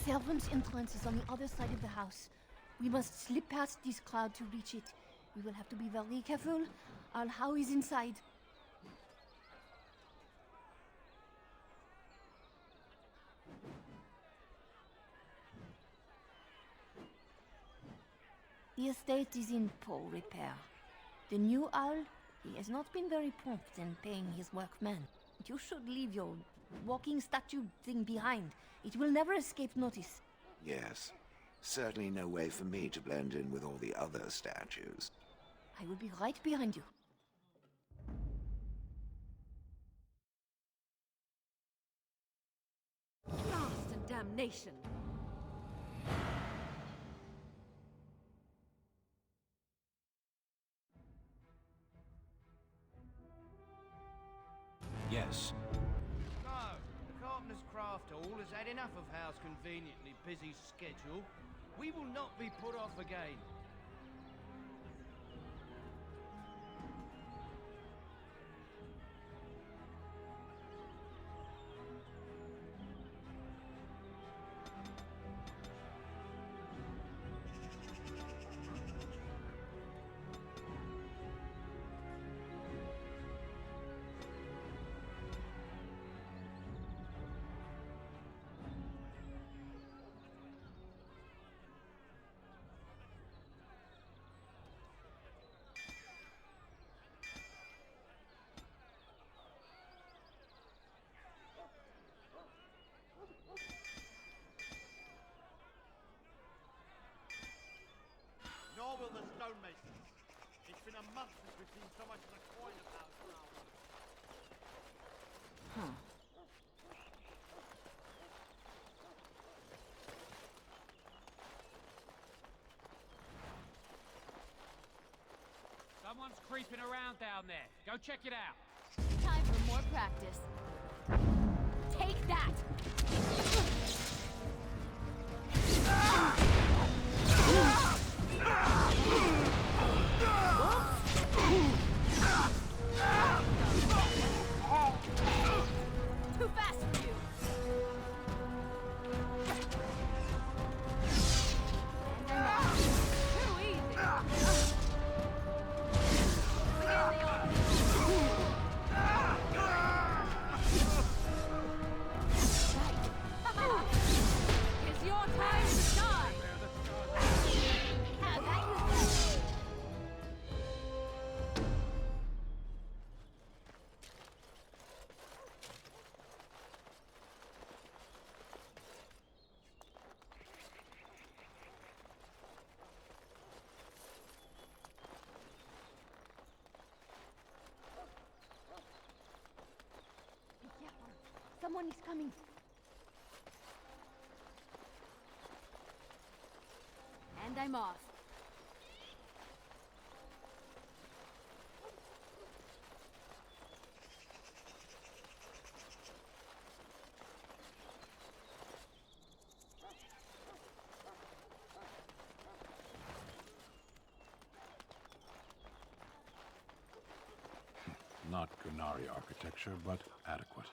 servant's entrance is on the other side of the house. We must slip past this crowd to reach it. We will have to be very careful. Al-How is inside. The estate is in poor repair. The new owl, he has not been very prompt in paying his workmen. You should leave your walking statue thing behind. It will never escape notice. Yes. Certainly no way for me to blend in with all the other statues. I will be right behind you. Blast and damnation! Yes. No, the Carpenter's Craft Hall has had enough of Hal's conveniently busy schedule. We will not be put off again. Nor will the stonemasons. It's been a month since we've seen so much as a coin of ours now. Someone's creeping around down there. Go check it out. Time for more practice. Take that! Too fast for you! Too easy! Again they are! It's your time to shine! Have at you! Be careful. Someone is coming. And I'm off. Not Gunari architecture, but adequate.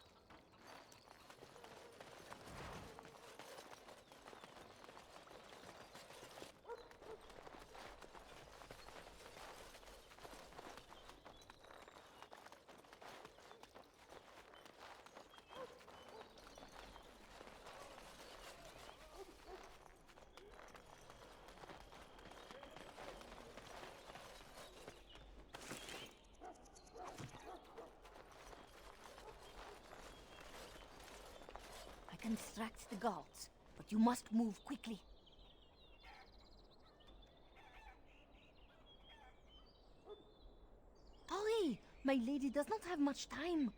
I can distract the guards, but you must move quickly. Hurry! My lady does not have much time.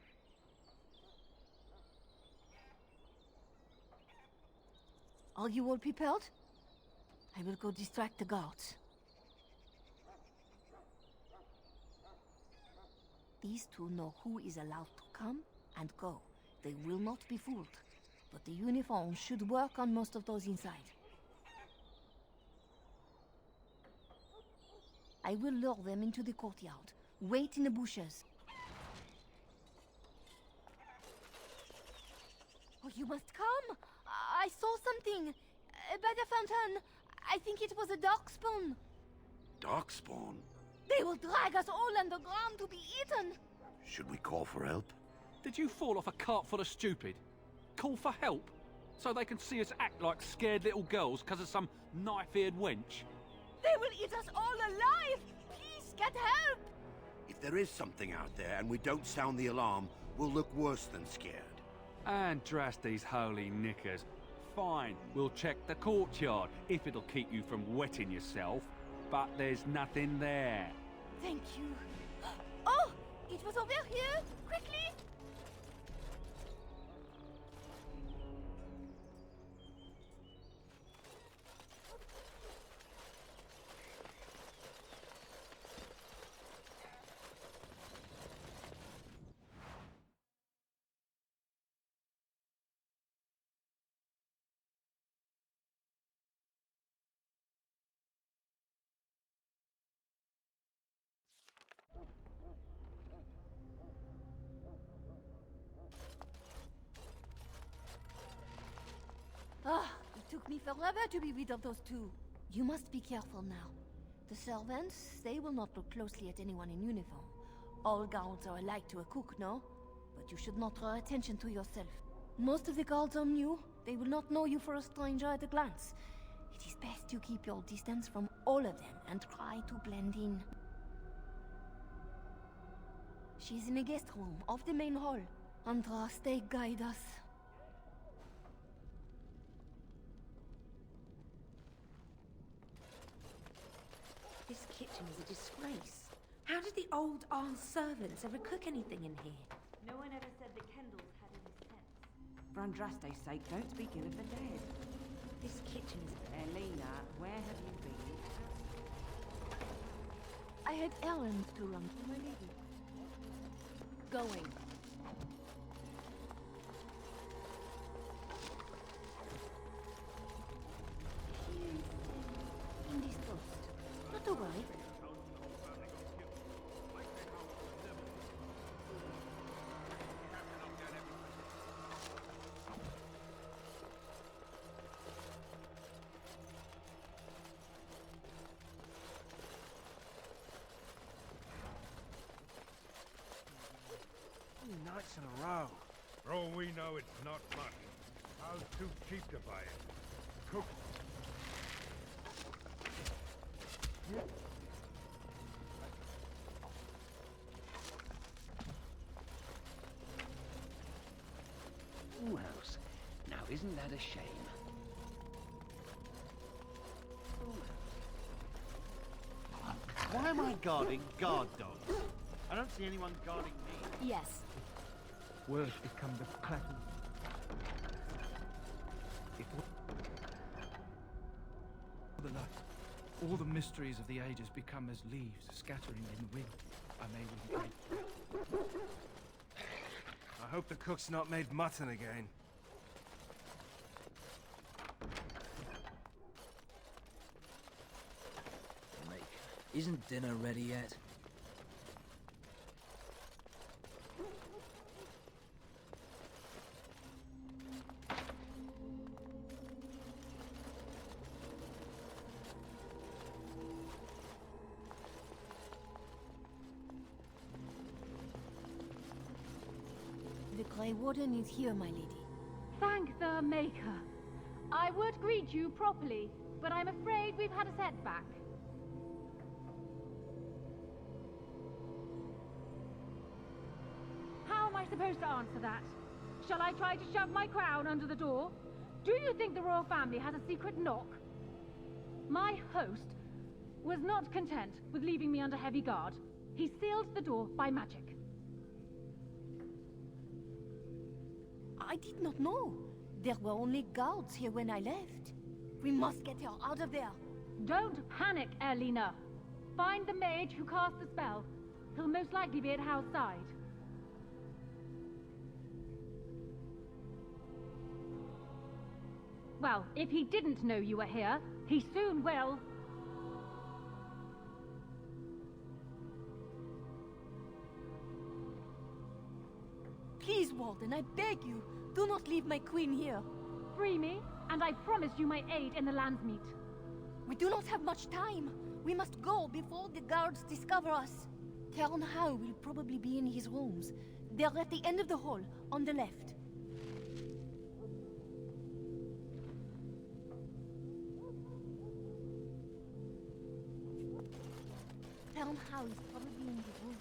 Are you all prepared? I will go distract the guards. These two know who is allowed to come and go. They will not be fooled. But the uniform should work on most of those inside. I will lure them into the courtyard. Wait in the bushes. Oh, you must come! I saw something! By the fountain. I think it was a darkspawn. Darkspawn? They will drag us all underground to be eaten. Should we call for help? Did you fall off a cart full of stupid? Call for help? So they can see us act like scared little girls because of some knife-eared wench? They will eat us all alive. Please get help. If there is something out there and we don't sound the alarm, we'll look worse than scared. And drast these holy knickers. Fine, we'll check the courtyard, if it'll keep you from wetting yourself. But there's nothing there. Thank you. Oh, it was over here. Quickly. Ah, it took me forever to be rid of those two. You must be careful now. The servants, they will not look closely at anyone in uniform. All guards are alike to a cook, no? But you should not draw attention to yourself. Most of the guards are new. They will not know you for a stranger at a glance. It is best you keep your distance from all of them and try to blend in. She's in a guest room off the main hall. Andras, they guide us. This kitchen is a disgrace. How did the old Arles servants ever cook anything in here? No one ever said the Kendalls had any sense. For Andraste's sake, don't speak ill of the dead. This kitchen is... Elena, where have you been? I had errands to run, my lady. Going. Indisposed. Not to worry. Nights in a row. For all we know, it's not much. How's too cheap to buy it? Cook. House. Now, isn't that a shame? Why am I guarding guard dogs? I don't see anyone guarding me. Yes. Words become the clatter. The light. All the mysteries of the ages become as leaves scattering in the wind. I may regret. I hope the cook's not made mutton again. Mate, isn't dinner ready yet? The Grey Warden is here, my lady. Thank the Maker. I would greet you properly, but I'm afraid we've had a setback. How am I supposed to answer that? Shall I try to shove my crown under the door? Do you think the royal family has a secret knock? My host was not content with leaving me under heavy guard. He sealed the door by magic. I did not know. There were only guards here when I left. We must get her out of there. Don't panic, Elena. Find the mage who cast the spell. He'll most likely be at Howe's side. Well, if he didn't know you were here, he soon will. Please, Warden, I beg you, do not leave my queen here. Free me, and I promised you my aid in the Landsmeet. We do not have much time. We must go before the guards discover us. Cairn Howe will probably be in his rooms. They're at the end of the hall, on the left. Cairn Howe is probably in his room.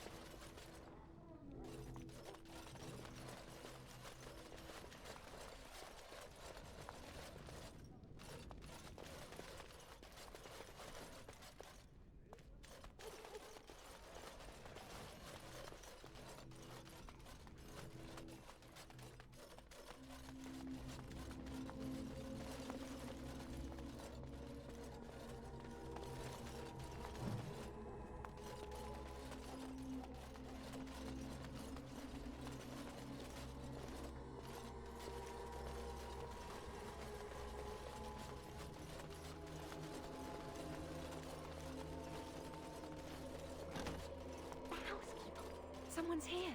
Someone's here.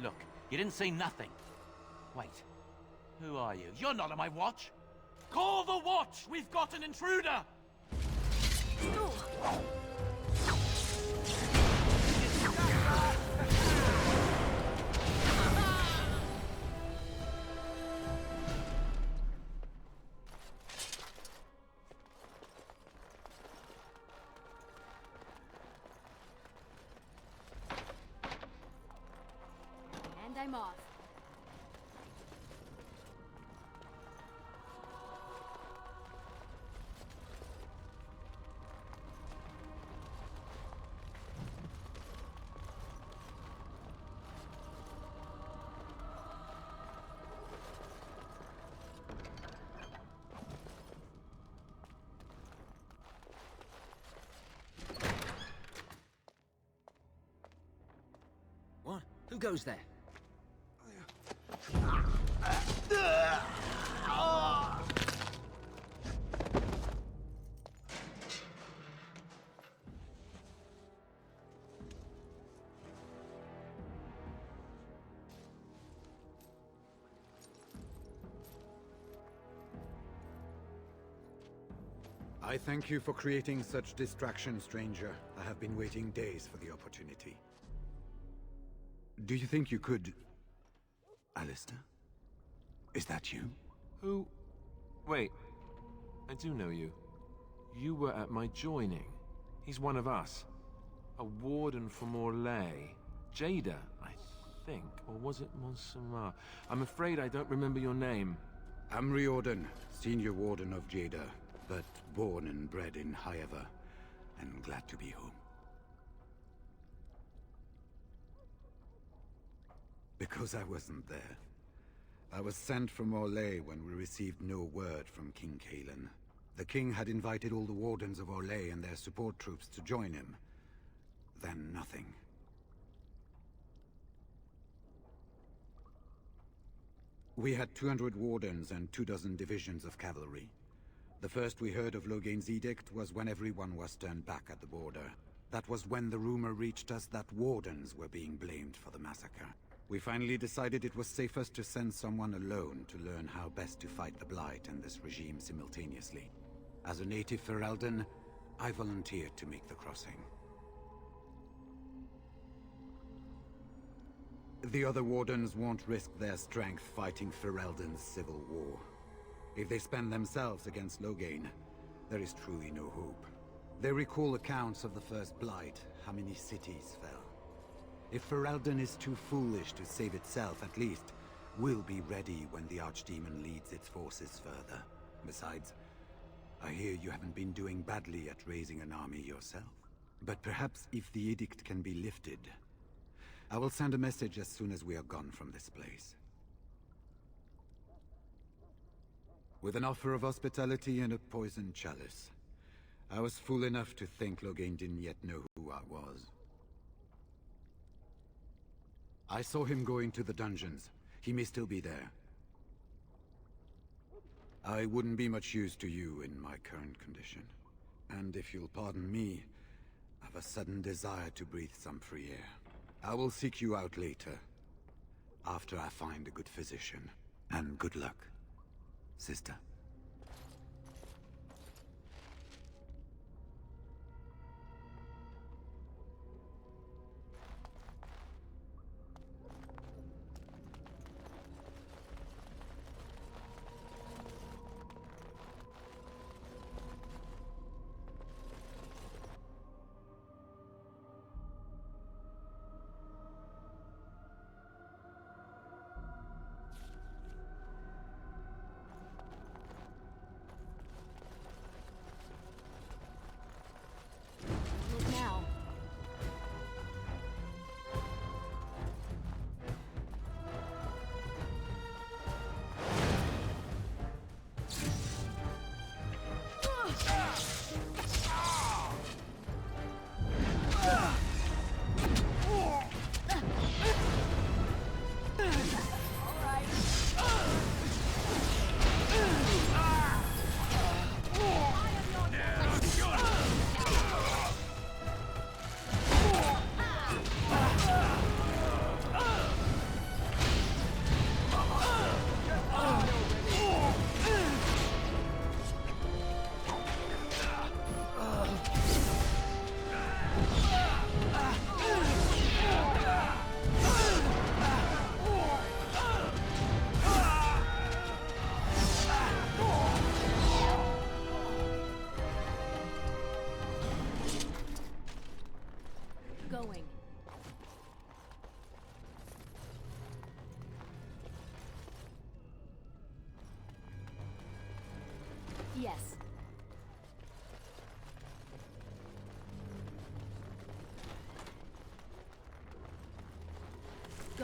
Look, you didn't say nothing. Wait, who are you? You're not on my watch. Call the watch! We've got an intruder! And I'm off. What? Who goes there? I thank you for creating such distraction, stranger. I have been waiting days for the opportunity. Do you think you could... Alistair? Is that you? Who? Wait. I do know you. You were at my joining. He's one of us. A warden from Orlais. Jada, I think. Or was it Montsemar? I'm afraid I don't remember your name. I'm Riordan, senior warden of Jada, but born and bred in Highever, and glad to be home. Because I wasn't there. I was sent from Orlais when we received no word from King Cailan. The king had invited all the wardens of Orlais and their support troops to join him. Then nothing. We had 200 wardens and 24 divisions of cavalry. The first we heard of Loghain's edict was when everyone was turned back at the border. That was when the rumor reached us that wardens were being blamed for the massacre. We finally decided it was safest to send someone alone to learn how best to fight the Blight and this regime simultaneously. As a native Ferelden, I volunteered to make the crossing. The other wardens won't risk their strength fighting Ferelden's civil war. If they spend themselves against Loghain, there is truly no hope. They recall accounts of the first Blight, how many cities fell. If Ferelden is too foolish to save itself, at least we'll be ready when the Archdemon leads its forces further. Besides, I hear you haven't been doing badly at raising an army yourself. But perhaps if the edict can be lifted, I will send a message as soon as we are gone from this place. With an offer of hospitality and a poisoned chalice. I was fool enough to think Loghain didn't yet know who I was. I saw him go into the dungeons. He may still be there. I wouldn't be much use to you in my current condition. And if you'll pardon me, I've a sudden desire to breathe some free air. I will seek you out later, after I find a good physician. And good luck, sister.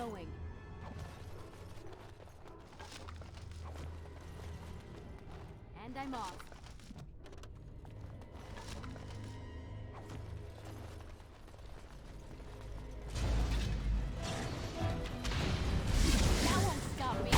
going. And I'm off. That won't stop me.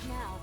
Now.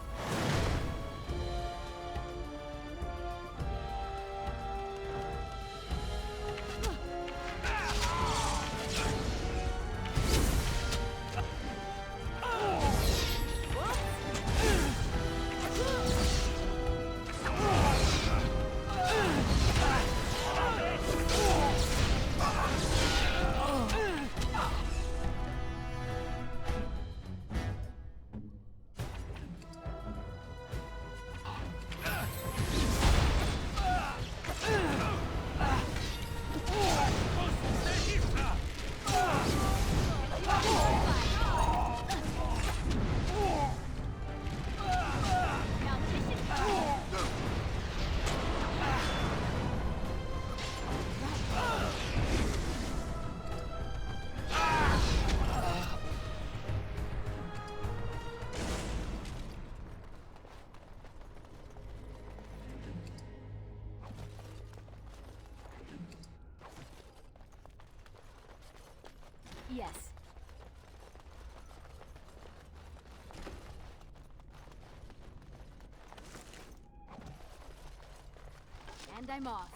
Yes. And I'm off.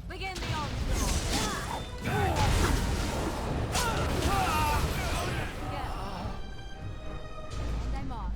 Begin the onslaught. And I'm off.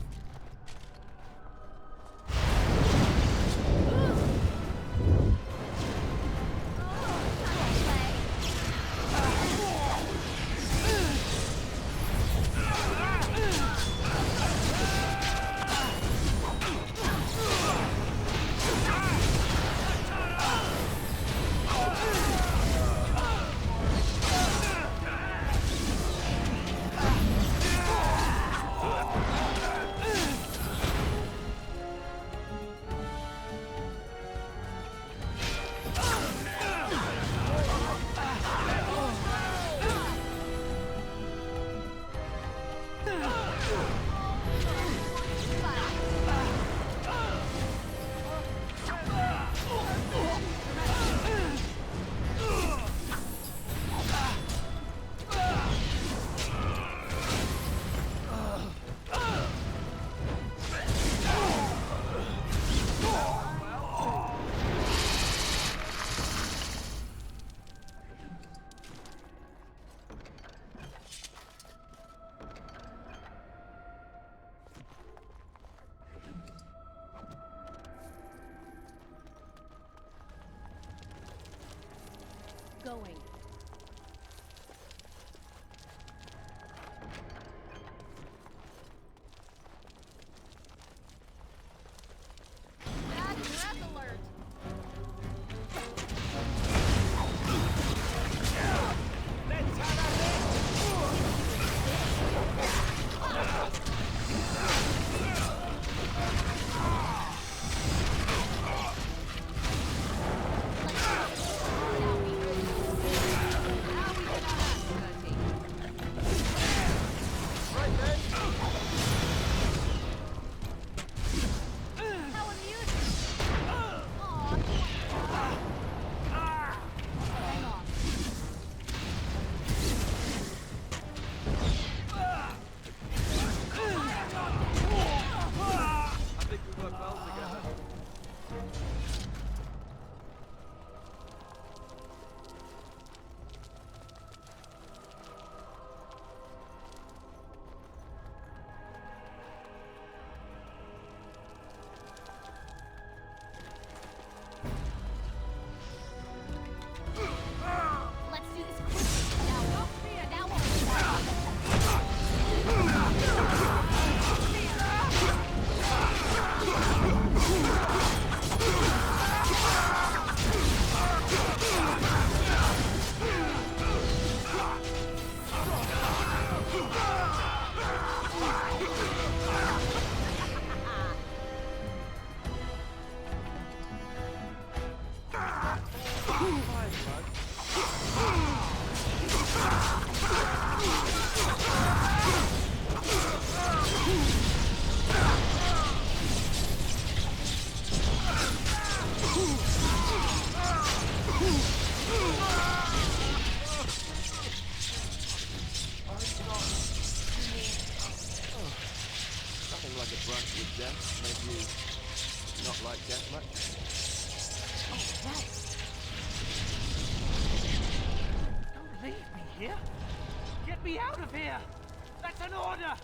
Would death make you not like death much? Oh, no! Don't leave me here! Get me out of here! That's an order!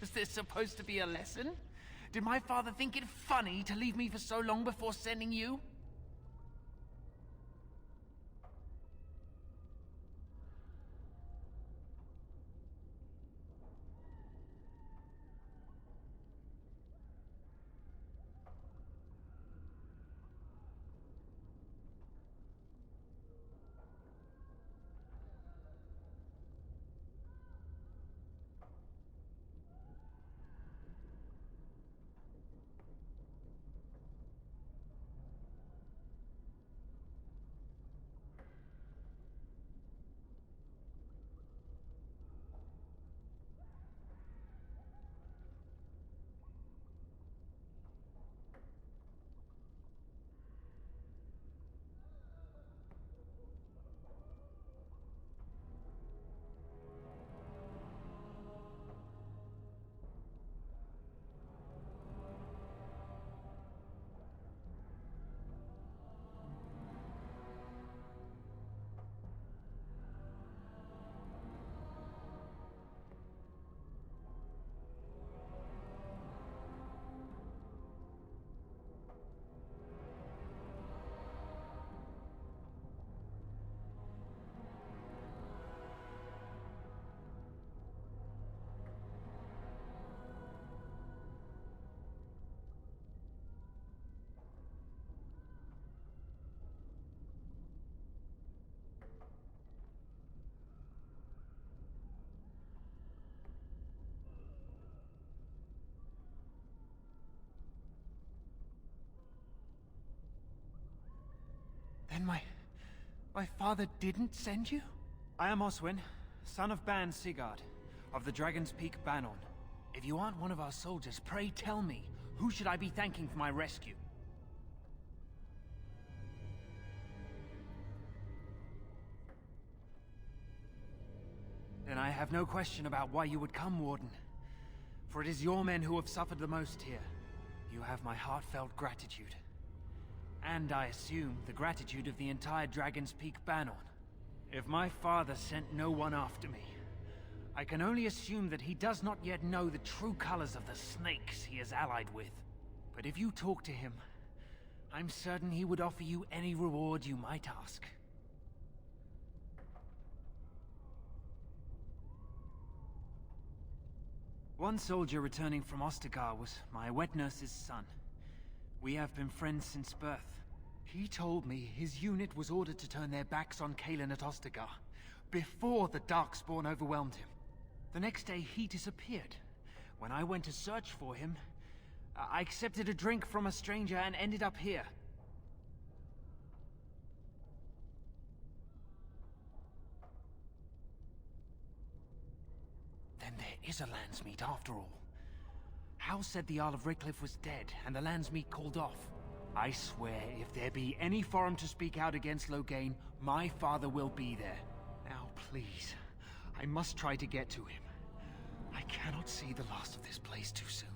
Was this supposed to be a lesson? Did my father think it funny to leave me for so long before sending you? Then my father didn't send you? I am Oswin, son of Ban Sigurd, of the Dragon's Peak Bannon. If you aren't one of our soldiers, pray tell me, who should I be thanking for my rescue? Then I have no question about why you would come, Warden. For it is your men who have suffered the most here. You have my heartfelt gratitude. And I assume the gratitude of the entire Dragon's Peak Bannon. If my father sent no one after me, I can only assume that he does not yet know the true colors of the snakes he is allied with. But if you talk to him, I'm certain he would offer you any reward you might ask. One soldier returning from Ostagar was my wet nurse's son. We have been friends since birth. He told me his unit was ordered to turn their backs on Kalen at Ostagar, before the Darkspawn overwhelmed him. The next day, he disappeared. When I went to search for him, I accepted a drink from a stranger and ended up here. Then there is a Landsmeet after all. Hal said the Jarl of Redcliffe was dead, and the Landsmeet called off. I swear, if there be any forum to speak out against Loghain, my father will be there. Now, please, I must try to get to him. I cannot see the last of this place too soon.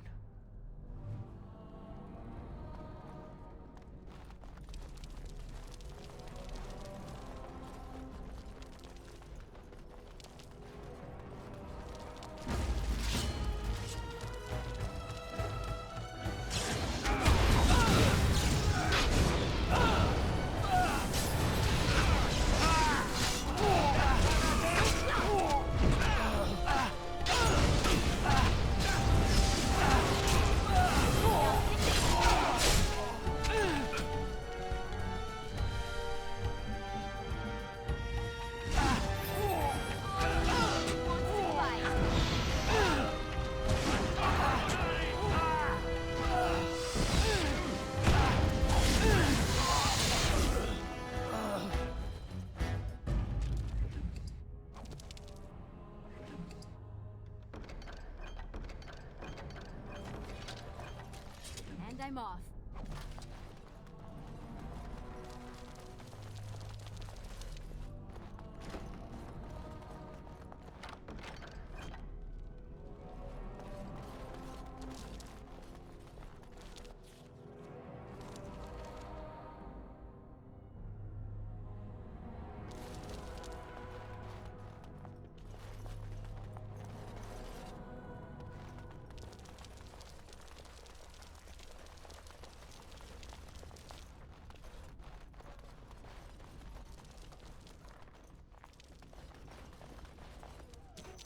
And I'm off.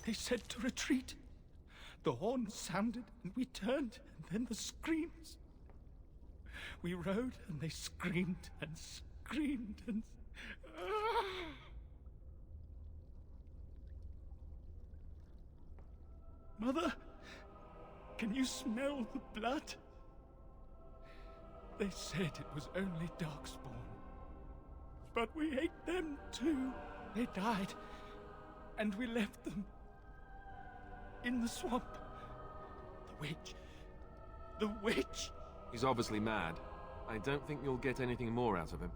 They said to retreat. The horn sounded, and we turned, and then the screams. We rode, and they screamed and screamed and... Mother, can you smell the blood? They said it was only Darkspawn. But we ate them too. They died, and we left them in the swamp. The witch. The witch! He's obviously mad. I don't think you'll get anything more out of him.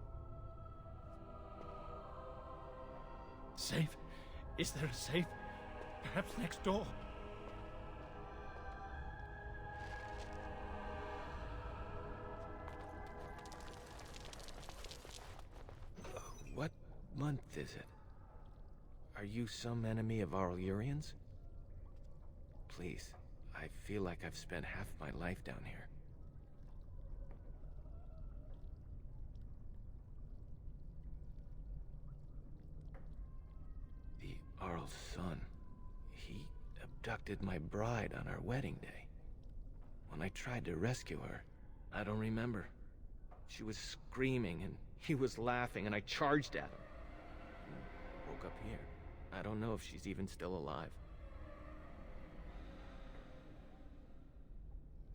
Safe? Is there a safe? Perhaps next door? What month is it? Are you some enemy of Aurelians? Please, I feel like I've spent half my life down here. The Arl's son. He abducted my bride on our wedding day. When I tried to rescue her, I don't remember. She was screaming and he was laughing and I charged at him. And woke up here. I don't know if she's even still alive.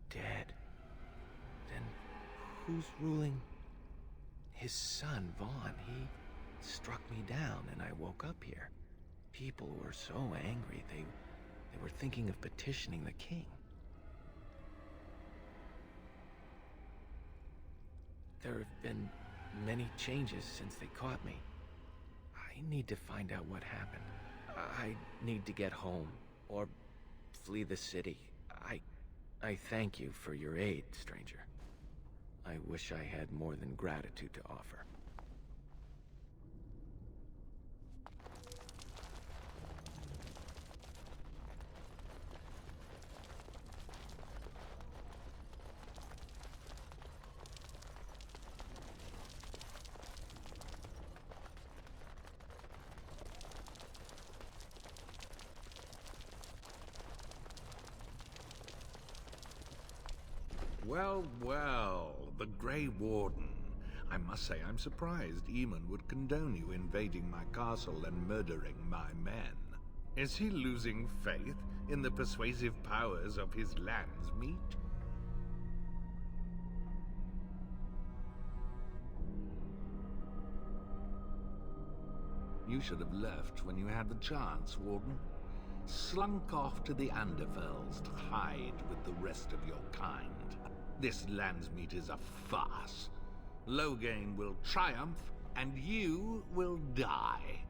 Dead. Then who's ruling? His son, Vaughn. He struck me down and I woke up here. People were so angry, they were thinking of petitioning the king. There have been many changes since they caught me. I need to find out what happened. I need to get home, or flee the city. I thank you for your aid, stranger. I wish I had more than gratitude to offer. Well, well, the Grey Warden. I must say I'm surprised Eamon would condone you invading my castle and murdering my men. Is he losing faith in the persuasive powers of his land's meat? You should have left when you had the chance, Warden. Slunk off to the Anderfells to hide with the rest of your kind. This Landsmeet is a farce. Loghain will triumph, and you will die.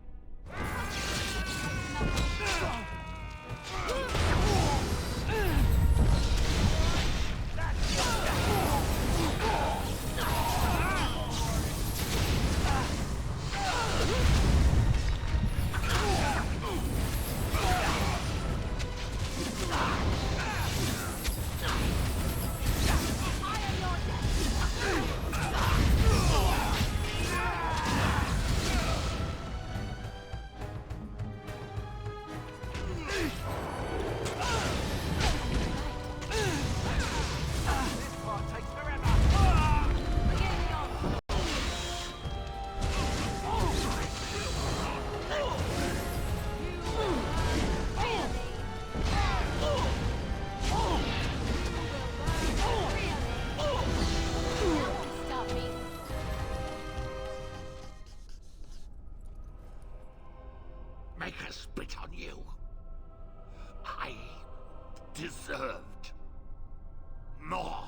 Make her spit on you. I deserved more.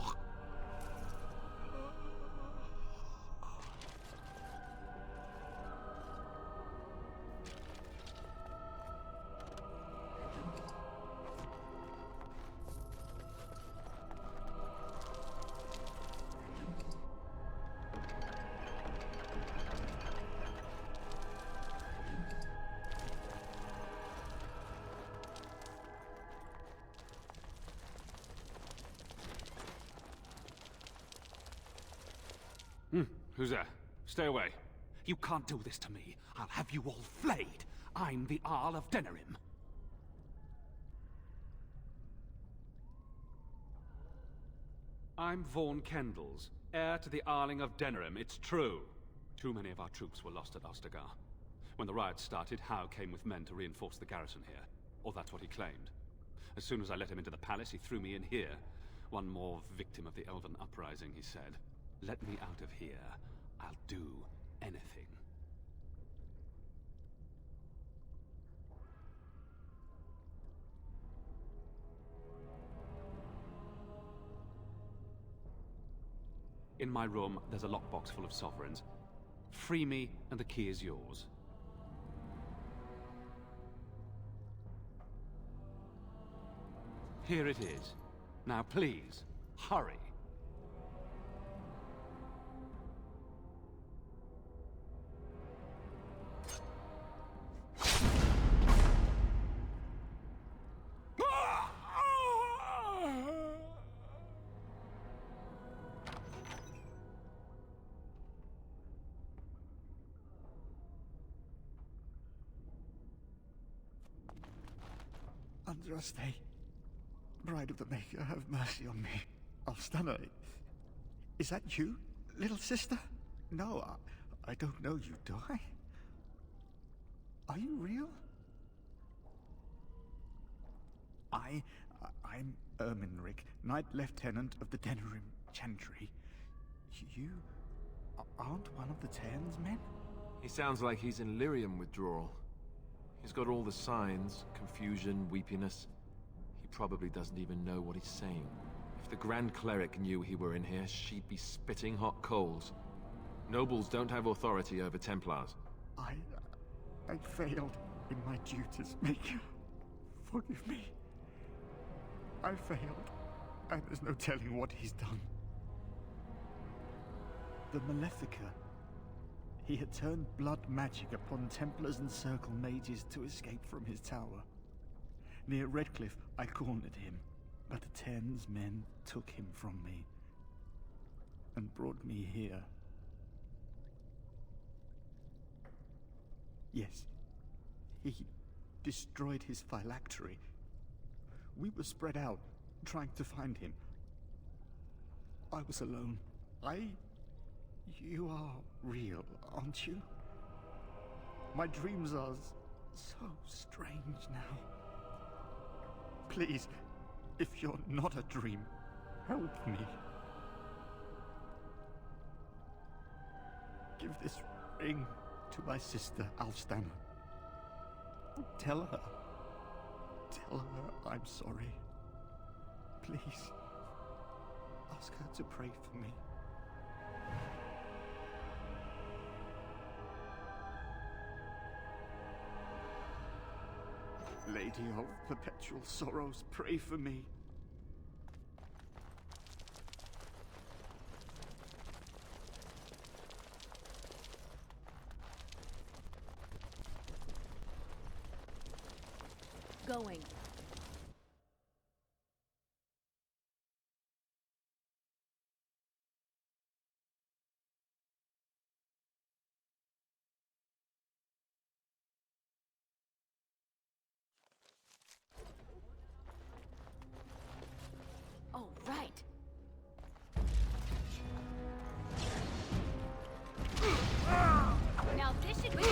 Who's there? Stay away. You can't do this to me. I'll have you all flayed. I'm the Arl of Denerim. I'm Vaughan Kendalls, heir to the Arling of Denerim, it's true. Too many of our troops were lost at Ostagar. When the riots started, Howe came with men to reinforce the garrison here. Or that's what he claimed. As soon as I let him into the palace, he threw me in here. One more victim of the Elven uprising, he said. Let me out of here. I'll do anything. In my room, there's a lockbox full of sovereigns. Free me, and the key is yours. Here it is. Now please, hurry. Andraste, Bride of the Maker, have mercy on me. Alstana, is that you, little sister? No, I don't know you, do I? Are you real? I'm Erminric, Knight Lieutenant of the Denerim Chantry. You aren't one of the Terns men? He sounds like he's in lyrium withdrawal. He's got all the signs, confusion, weepiness. He probably doesn't even know what he's saying. If the Grand Cleric knew he were in here, she'd be spitting hot coals. Nobles don't have authority over Templars. I failed in my duties, Maker. Forgive me. I failed, and there's no telling what he's done. The Malefica. He had turned blood magic upon Templars and Circle mages to escape from his tower. Near Redcliffe, I cornered him, but the Terns men took him from me and brought me here. Yes, he destroyed his phylactery. We were spread out, trying to find him. I was alone. You are real, aren't you? My dreams are so strange now. Please, if you're not a dream, help me. Give this ring to my sister, Alstana. Tell her I'm sorry. Please, ask her to pray for me. Lady of Perpetual Sorrows, pray for me. Going. All right. Now this should be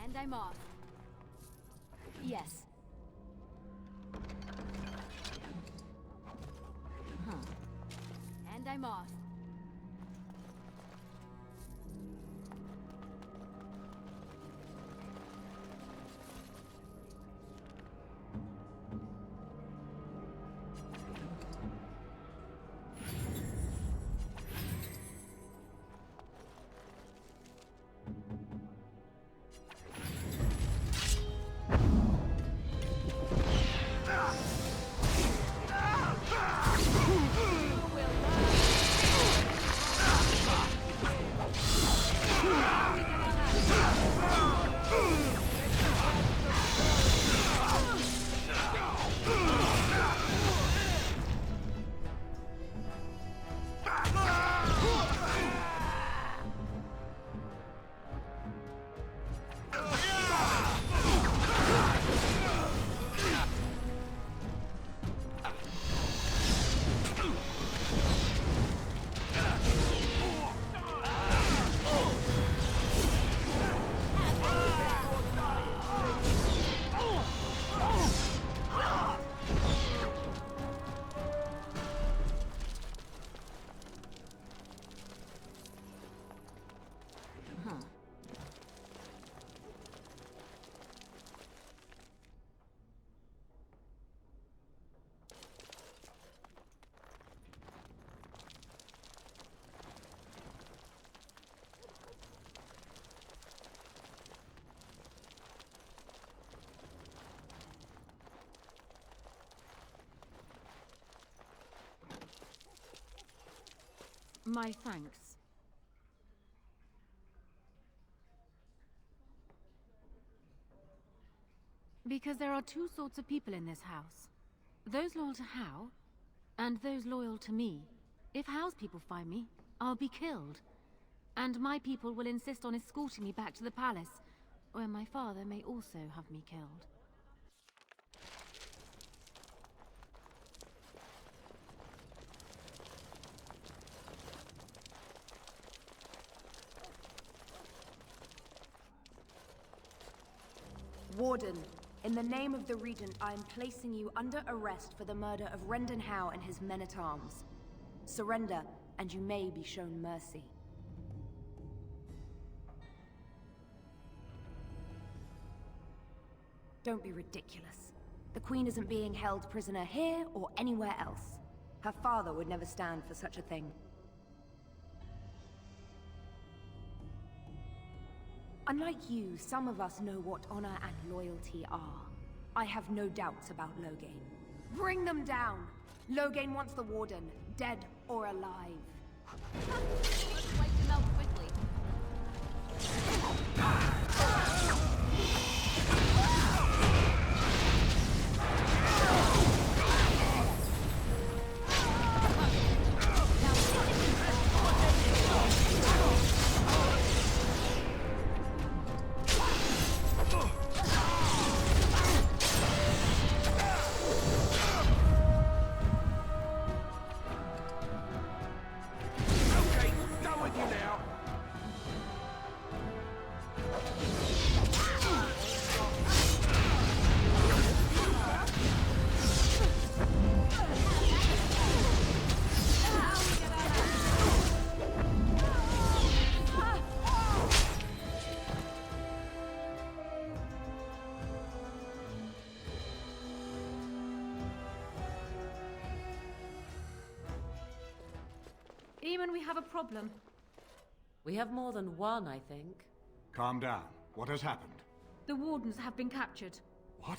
And I'm off. Yes. And I'm off. My thanks. Because there are two sorts of people in this house. Those loyal to Hao, and those loyal to me. If Hao's people find me, I'll be killed. And my people will insist on escorting me back to the palace, where my father may also have me killed. Warden, in the name of the Regent, I am placing you under arrest for the murder of Rendon Hao and his men-at-arms. Surrender, and you may be shown mercy. Don't be ridiculous. The Queen isn't being held prisoner here or anywhere else. Her father would never stand for such a thing. Unlike you, some of us know what honor and loyalty are. I have no doubts about Loghain. Bring them down! Loghain wants the Warden, dead or alive. Let's wipe them out quickly. Eamon, we have a problem. We have more than one, I think. Calm down. What has happened? The Wardens have been captured. What?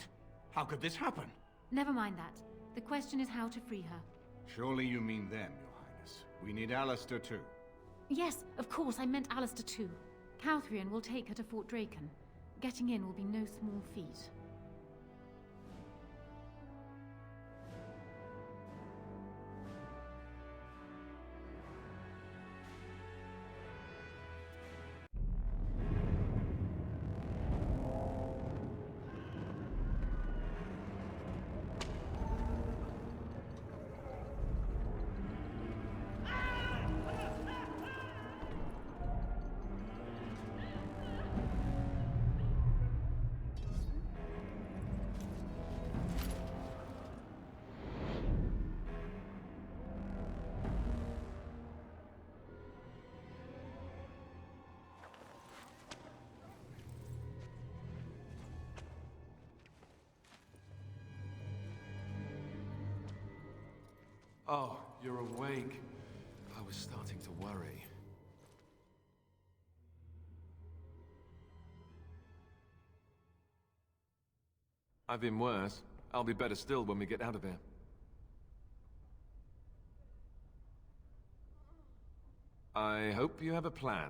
How could this happen? Never mind that. The question is how to free her. Surely you mean them, Your Highness. We need Alistair too. Yes, of course, I meant Alistair too. Calthrian will take her to Fort Draken. Getting in will be no small feat. Oh, you're awake. I was starting to worry. I've been worse. I'll be better still when we get out of here. I hope you have a plan.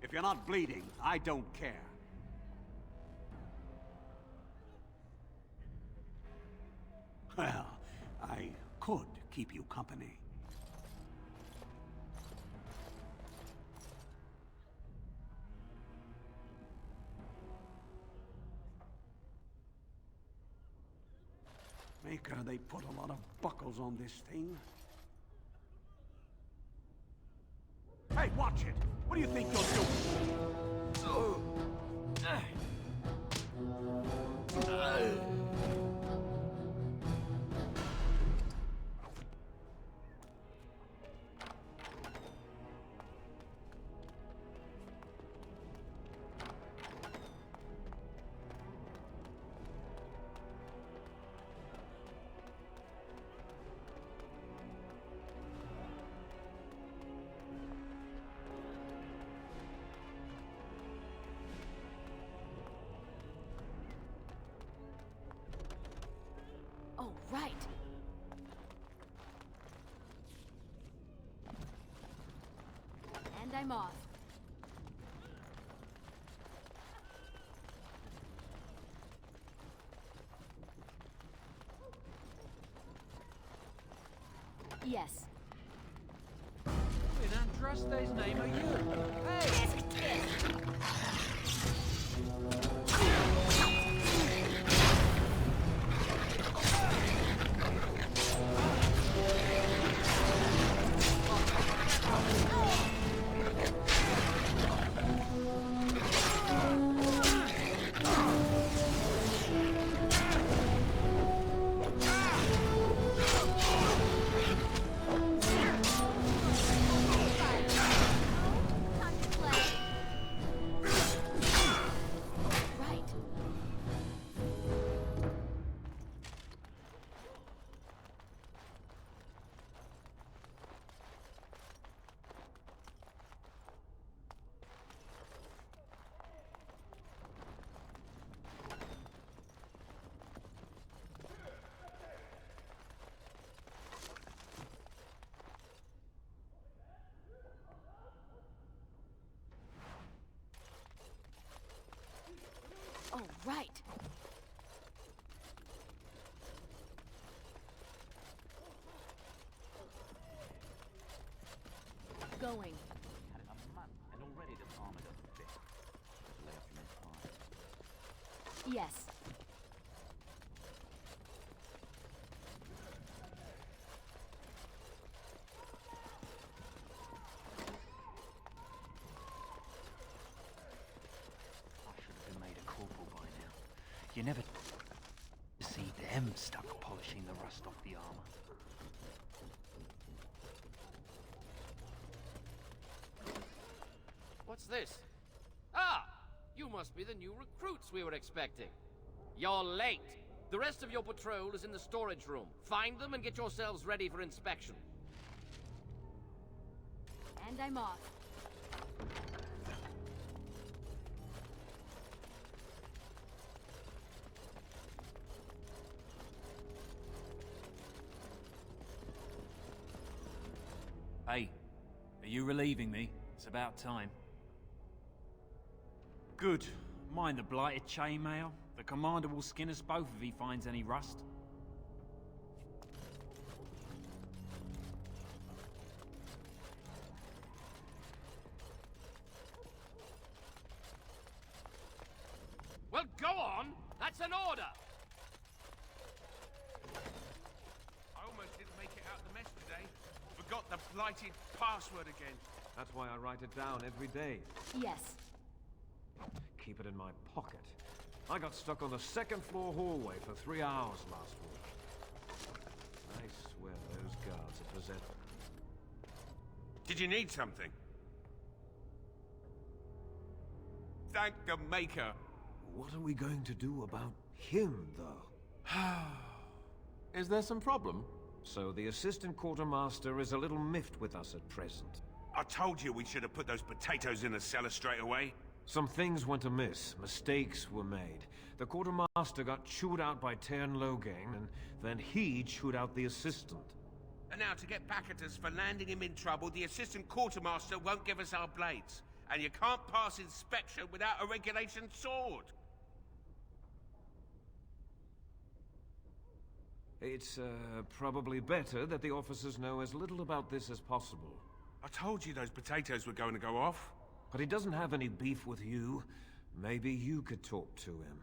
If you're not bleeding, I don't care. Well, I could keep you company. Maker, they put a lot of buckles on this thing. Hey, watch it! What do you think you're doing? Oh, right. And I'm off. Yes. In Andraste's name are you? Hey! Oh, right. Going. Had it a month, and already the armor doesn't fit. Left from his heart. Yes. You never see them stuck polishing the rust off the armor. What's this? Ah! You must be the new recruits we were expecting. You're late. The rest of your patrol is in the storage room. Find them and get yourselves ready for inspection. And I'm off. Hey, are you relieving me? It's about time. Good. Mind the blighted chainmail. The commander will skin us both if he finds any rust. Well, go on! That's an order! I almost didn't make it out the mess today. Forgot the blighted password again. That's why I write it down every day. Yes. Keep it in my pocket. I got stuck on the second floor hallway for 3 hours last week. I swear those guards are possessed. Did you need something? Thank the Maker. What are we going to do about him, though? Is there some problem? So the assistant quartermaster is a little miffed with us at present. I told you we should have put those potatoes in the cellar straight away. Some things went amiss. Mistakes were made. The quartermaster got chewed out by Tern Logain, and then he chewed out the assistant. And now to get back at us for landing him in trouble, the assistant quartermaster won't give us our blades. And you can't pass inspection without a regulation sword. It's probably better that the officers know as little about this as possible. I told you those potatoes were going to go off. But he doesn't have any beef with you. Maybe you could talk to him.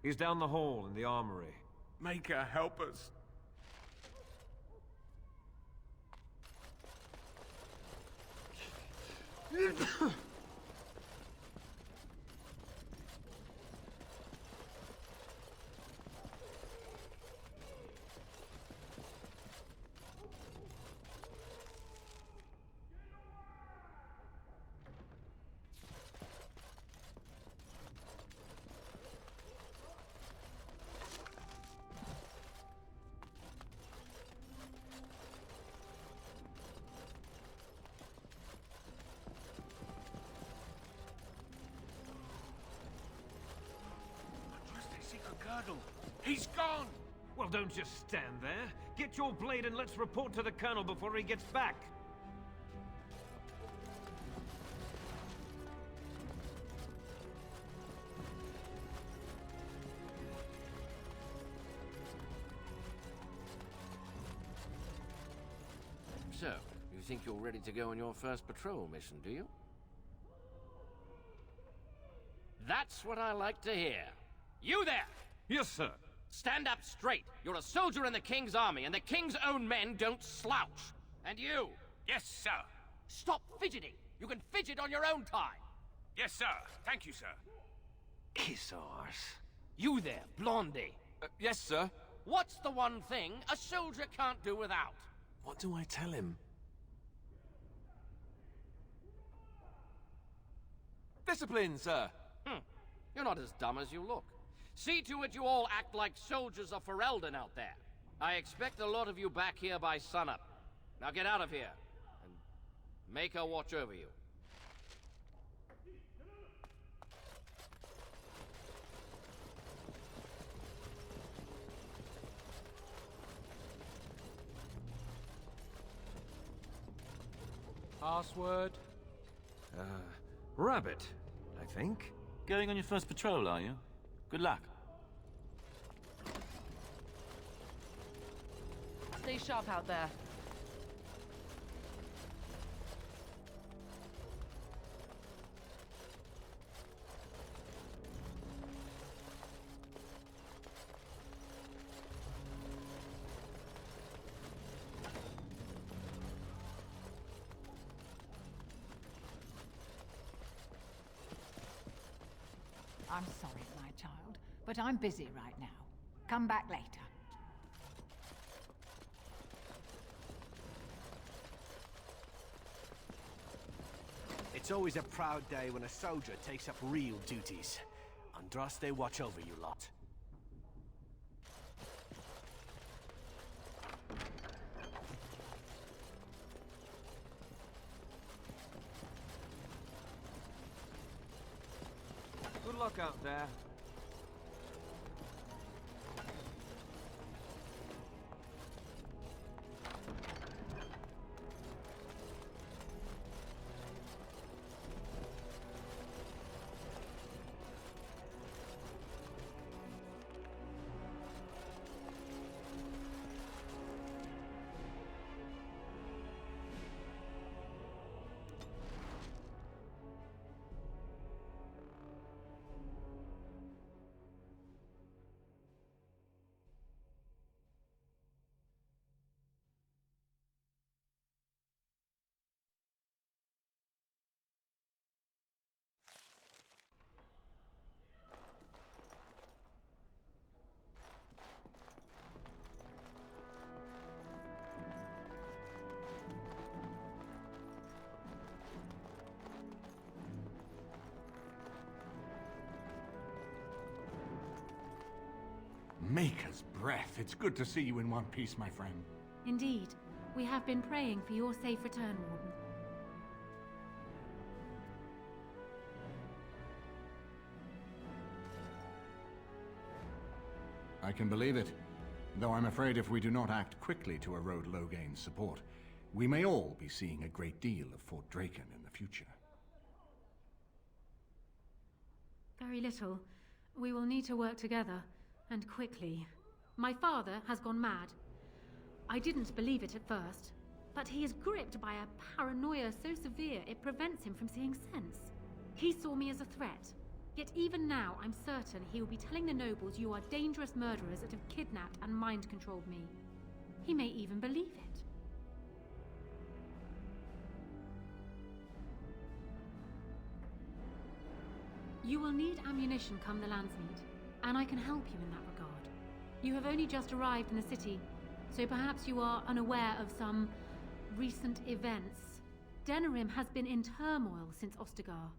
He's down the hall in the armory. Maker, help us. Girdle. He's gone! Well, don't just stand there. Get your blade and let's report to the Colonel before he gets back. So, you think you're ready to go on your first patrol mission, do you? That's what I like to hear. You there! Yes, sir. Stand up straight. You're a soldier in the King's army, and the King's own men don't slouch. And you? Yes, sir. Stop fidgeting. You can fidget on your own time. Yes, sir. Thank you, sir. Kiss arse. You there, Blondie. Yes, sir. What's the one thing a soldier can't do without? What do I tell him? Discipline, sir. You're not as dumb as you look. See to it you all act like soldiers of Ferelden out there. I expect a lot of you back here by sunup. Now get out of here, and make her watch over you. Password? Rabbit, I think. Going on your first patrol, are you? Good luck. Stay sharp out there. I'm sorry, my child, but I'm busy right now. Come back later. It's always a proud day when a soldier takes up real duties. Andraste, watch over you lot. Good luck out there. Maker's breath. It's good to see you in one piece, my friend. Indeed. We have been praying for your safe return, Warden. I can believe it. Though I'm afraid if we do not act quickly to erode Logain's support, we may all be seeing a great deal of Fort Draken in the future. Very little. We will need to work together, and quickly. My father has gone mad. I didn't believe it at first, but he is gripped by a paranoia so severe it prevents him from seeing sense. He saw me as a threat. Yet even now, I'm certain he will be telling the nobles you are dangerous murderers that have kidnapped and mind-controlled me. He may even believe it. You will need ammunition come the Landsmeet, and I can help you in that regard. You have only just arrived in the city, so perhaps you are unaware of some recent events. Denerim has been in turmoil since Ostagar.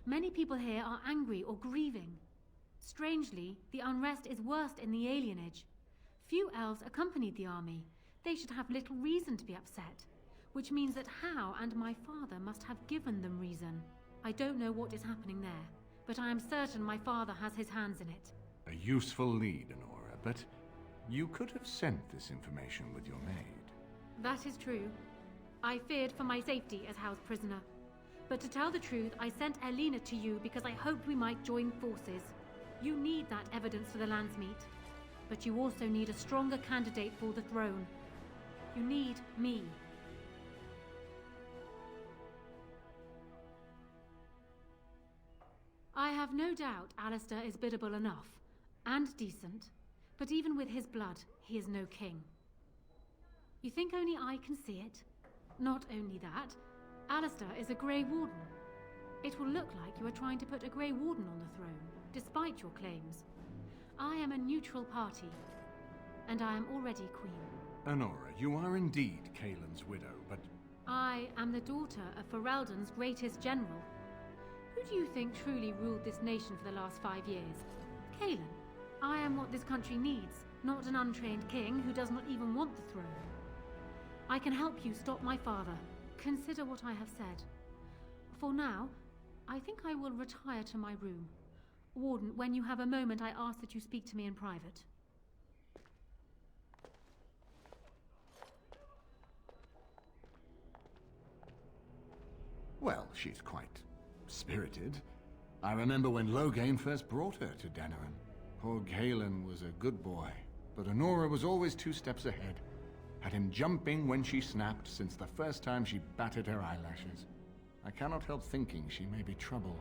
Many people here are angry or grieving. Strangely, the unrest is worst in the alienage. Few elves accompanied the army. They should have little reason to be upset, which means that Hao and my father must have given them reason. I don't know what is happening there, but I am certain my father has his hands in it. A useful lead, Honora, but you could have sent this information with your maid. That is true. I feared for my safety as Hao's prisoner. But to tell the truth, I sent Elena to you because I hoped we might join forces. You need that evidence for the Landsmeet. But you also need a stronger candidate for the throne. You need me. I have no doubt Alistair is biddable enough, and decent. But even with his blood, he is no king. You think only I can see it? Not only that, Alistair is a Grey Warden. It will look like you are trying to put a Grey Warden on the throne, despite your claims. I am a neutral party, and I am already queen. Honora, you are indeed Kaelin's widow, but... I am the daughter of Ferelden's greatest general. Who do you think truly ruled this nation for the last 5 years? Kaelin. I am what this country needs, not an untrained king who does not even want the throne. I can help you stop my father. Consider what I have said. For now, I think I will retire to my room. Warden, when you have a moment, I ask that you speak to me in private. Well, she's quite spirited. I remember when Logain first brought her to Denerim. Poor Galen was a good boy, but Honora was always 2 steps ahead. Had him jumping when she snapped since the first time she batted her eyelashes. I cannot help thinking she may be trouble,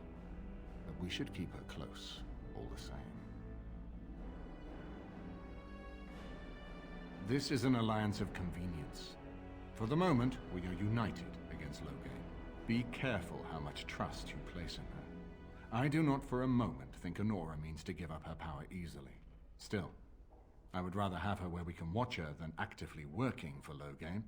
but we should keep her close, all the same. This is an alliance of convenience. For the moment, we are united against Logain. Be careful how much trust you place in her. I do not for a moment think Honora means to give up her power easily. Still, I would rather have her where we can watch her than actively working for Logain.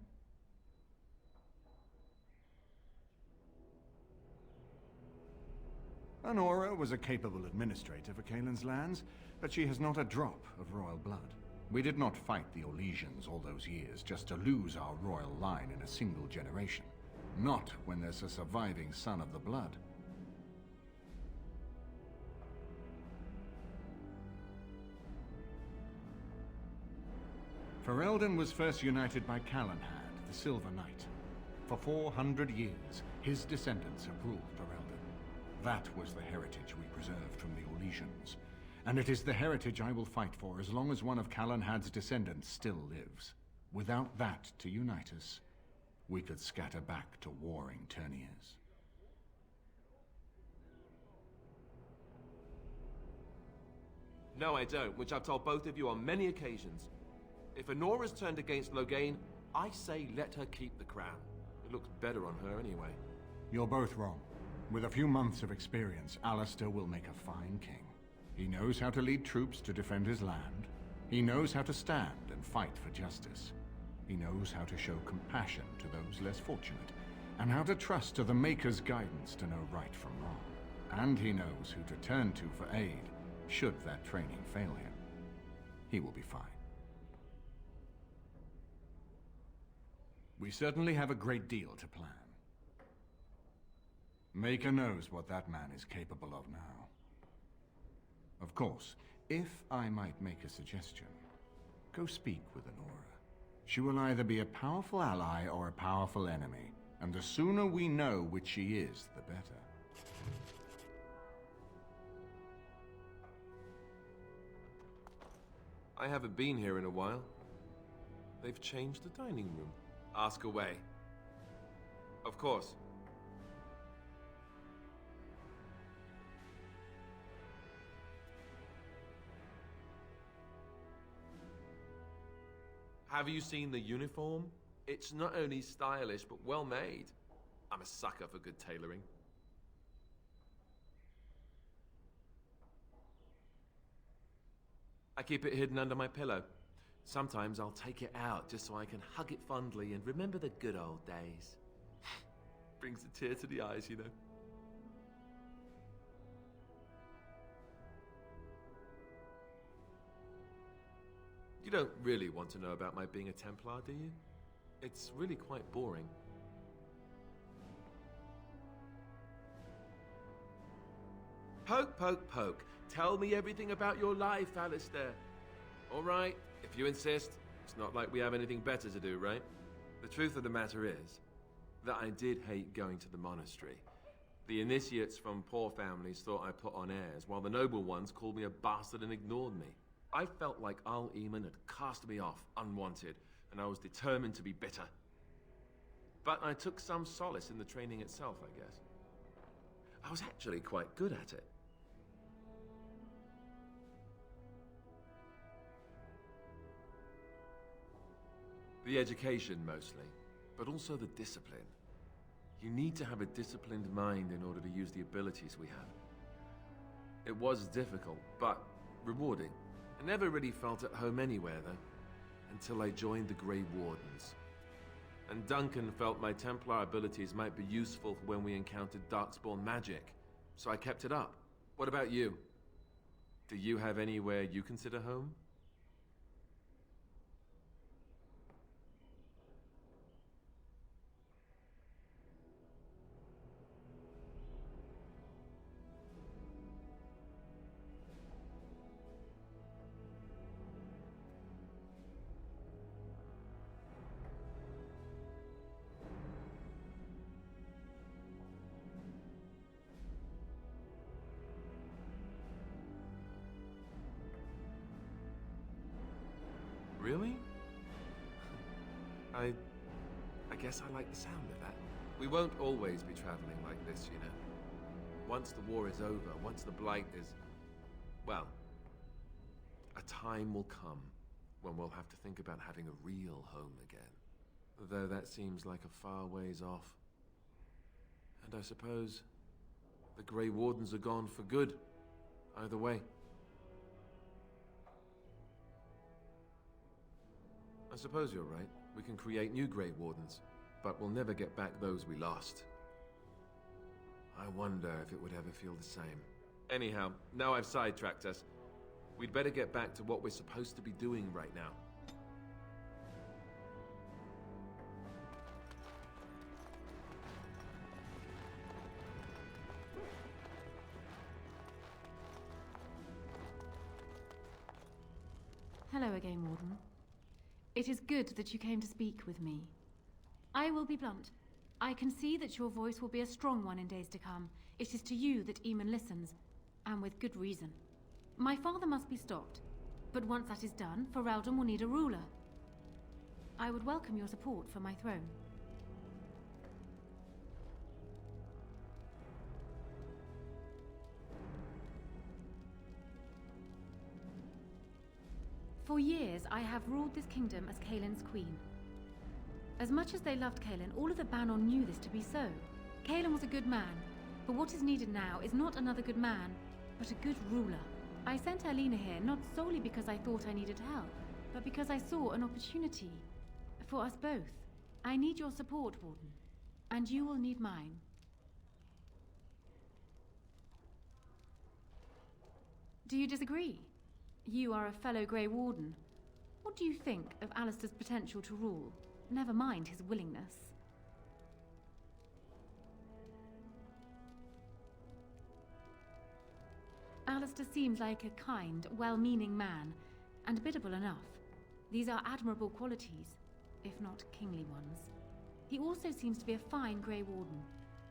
Honora was a capable administrator for Kaelin's lands, but she has not a drop of royal blood. We did not fight the Orlesians all those years just to lose our royal line in a single generation. Not when there's a surviving son of the blood. Ferelden was first united by Calenhad, the Silver Knight. For 400 years, his descendants have ruled Ferelden. That was the heritage we preserved from the Orlesians. And it is the heritage I will fight for as long as one of Calenhad's descendants still lives. Without that to unite us, we could scatter back to warring Terniers. No, I don't, which I've told both of you on many occasions. If Honora's turned against Logain, I say let her keep the crown. It looks better on her anyway. You're both wrong. With a few months of experience, Alistair will make a fine king. He knows how to lead troops to defend his land. He knows how to stand and fight for justice. He knows how to show compassion to those less fortunate, and how to trust to the Maker's guidance to know right from wrong. And he knows who to turn to for aid, should that training fail him. he will be fine. We certainly have a great deal to plan. Maker knows what that man is capable of now. Of course, if I might make a suggestion, go speak with Honora. She will either be a powerful ally or a powerful enemy, and the sooner we know which she is, the better. I haven't been here in a while. They've changed the dining room. Ask away. Of course. Have you seen the uniform? It's not only stylish, but well made. I'm a sucker for good tailoring. I keep it hidden under my pillow. Sometimes I'll take it out just so I can hug it fondly and remember the good old days. Brings a tear to the eyes, you know. You don't really want to know about my being a Templar, do you? It's really quite boring. Poke, poke, poke. Tell me everything about your life, Alistair. All right, if you insist. It's not like we have anything better to do, right? The truth of the matter is that I did hate going to the monastery. The initiates from poor families thought I put on airs, while the noble ones called me a bastard and ignored me. I felt like Al Eamon had cast me off, unwanted, and I was determined to be bitter. But I took some solace in the training itself, I guess. I was actually quite good at it. The education, mostly, but also the discipline. You need to have a disciplined mind in order to use the abilities we have. It was difficult, but rewarding. I never really felt at home anywhere, though, until I joined the Grey Wardens. And Duncan felt my Templar abilities might be useful for when we encountered Darkspawn magic, so I kept it up. What about you? Do you have anywhere you consider home? Really? I guess I like the sound of that. We won't always be traveling like this, you know. Once the war is over, once the Blight is... well, a time will come when we'll have to think about having a real home again. Though that seems like a far ways off. And I suppose the Grey Wardens are gone for good, either way. I suppose you're right. We can create new Grey Wardens, but we'll never get back those we lost. I wonder if it would ever feel the same. Anyhow, now I've sidetracked us. We'd better get back to what we're supposed to be doing right now. Hello again, Warden. It is good that you came to speak with me. I will be blunt. I can see that your voice will be a strong one in days to come. It is to you that Eamon listens, and with good reason. My father must be stopped, but once that is done, Ferelden will need a ruler. I would welcome your support for my throne. For years, I have ruled this kingdom as Kaelin's queen. As much as they loved Kaelin, all of the Banon knew this to be so. Kaelin was a good man, but what is needed now is not another good man, but a good ruler. I sent Alina here not solely because I thought I needed help, but because I saw an opportunity for us both. I need your support, Warden, and you will need mine. Do you disagree? You are a fellow Grey Warden. What do you think of Alistair's potential to rule? Never mind his willingness. Alistair seems like a kind, well-meaning man, and biddable enough. These are admirable qualities, if not kingly ones. He also seems to be a fine Grey Warden,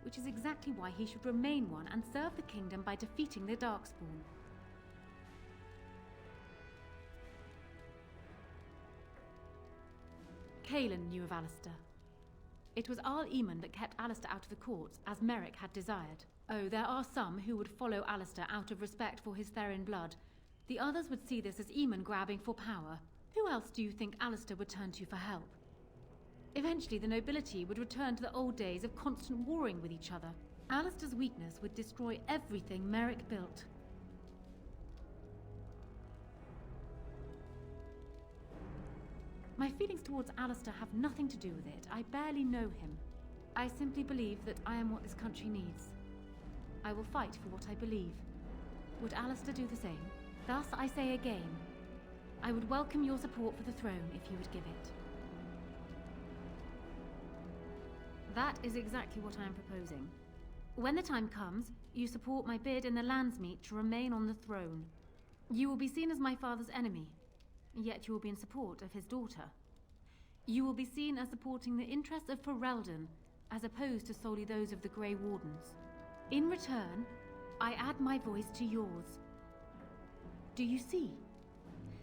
which is exactly why he should remain one and serve the kingdom by defeating the Darkspawn. Cailan knew of Alistair. It was Arl Eamon that kept Alistair out of the courts, as Merrick had desired. Oh, there are some who would follow Alistair out of respect for his Therin blood. The others would see this as Eamon grabbing for power. Who else do you think Alistair would turn to for help? Eventually, the nobility would return to the old days of constant warring with each other. Alistair's weakness would destroy everything Merrick built. My feelings towards Alistair have nothing to do with it. I barely know him. I simply believe that I am what this country needs. I will fight for what I believe. Would Alistair do the same? Thus, I say again, I would welcome your support for the throne if you would give it. That is exactly what I am proposing. When the time comes, you support my bid in the Landsmeet to remain on the throne. You will be seen as my father's enemy, yet you will be in support of his daughter. You will be seen as supporting the interests of Ferelden, as opposed to solely those of the Grey Wardens. In return, I add my voice to yours. Do you see?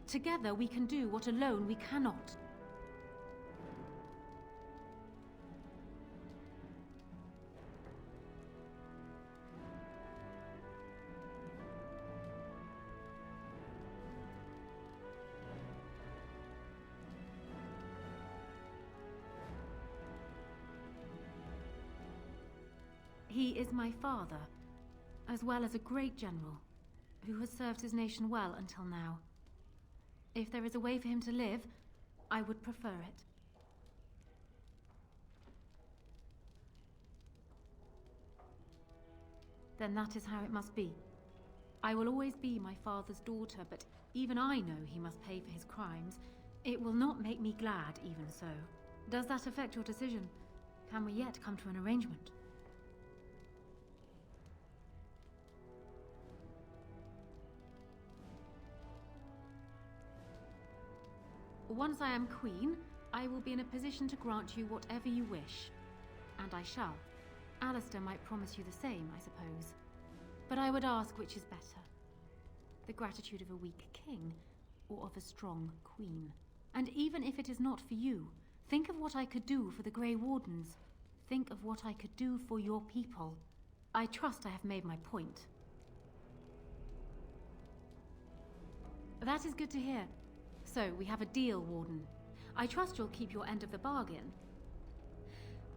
Together we can do what alone we cannot. He is my father, as well as a great general, who has served his nation well until now. If there is a way for him to live, I would prefer it. Then that is how it must be. I will always be my father's daughter, but even I know he must pay for his crimes. It will not make me glad, even so. Does that affect your decision? Can we yet come to an arrangement? Once I am queen, I will be in a position to grant you whatever you wish. And I shall. Alistair might promise you the same, I suppose. But I would ask which is better. The gratitude of a weak king, or of a strong queen. And even if it is not for you, think of what I could do for the Grey Wardens. Think of what I could do for your people. I trust I have made my point. That is good to hear. So, we have a deal, Warden. I trust you'll keep your end of the bargain.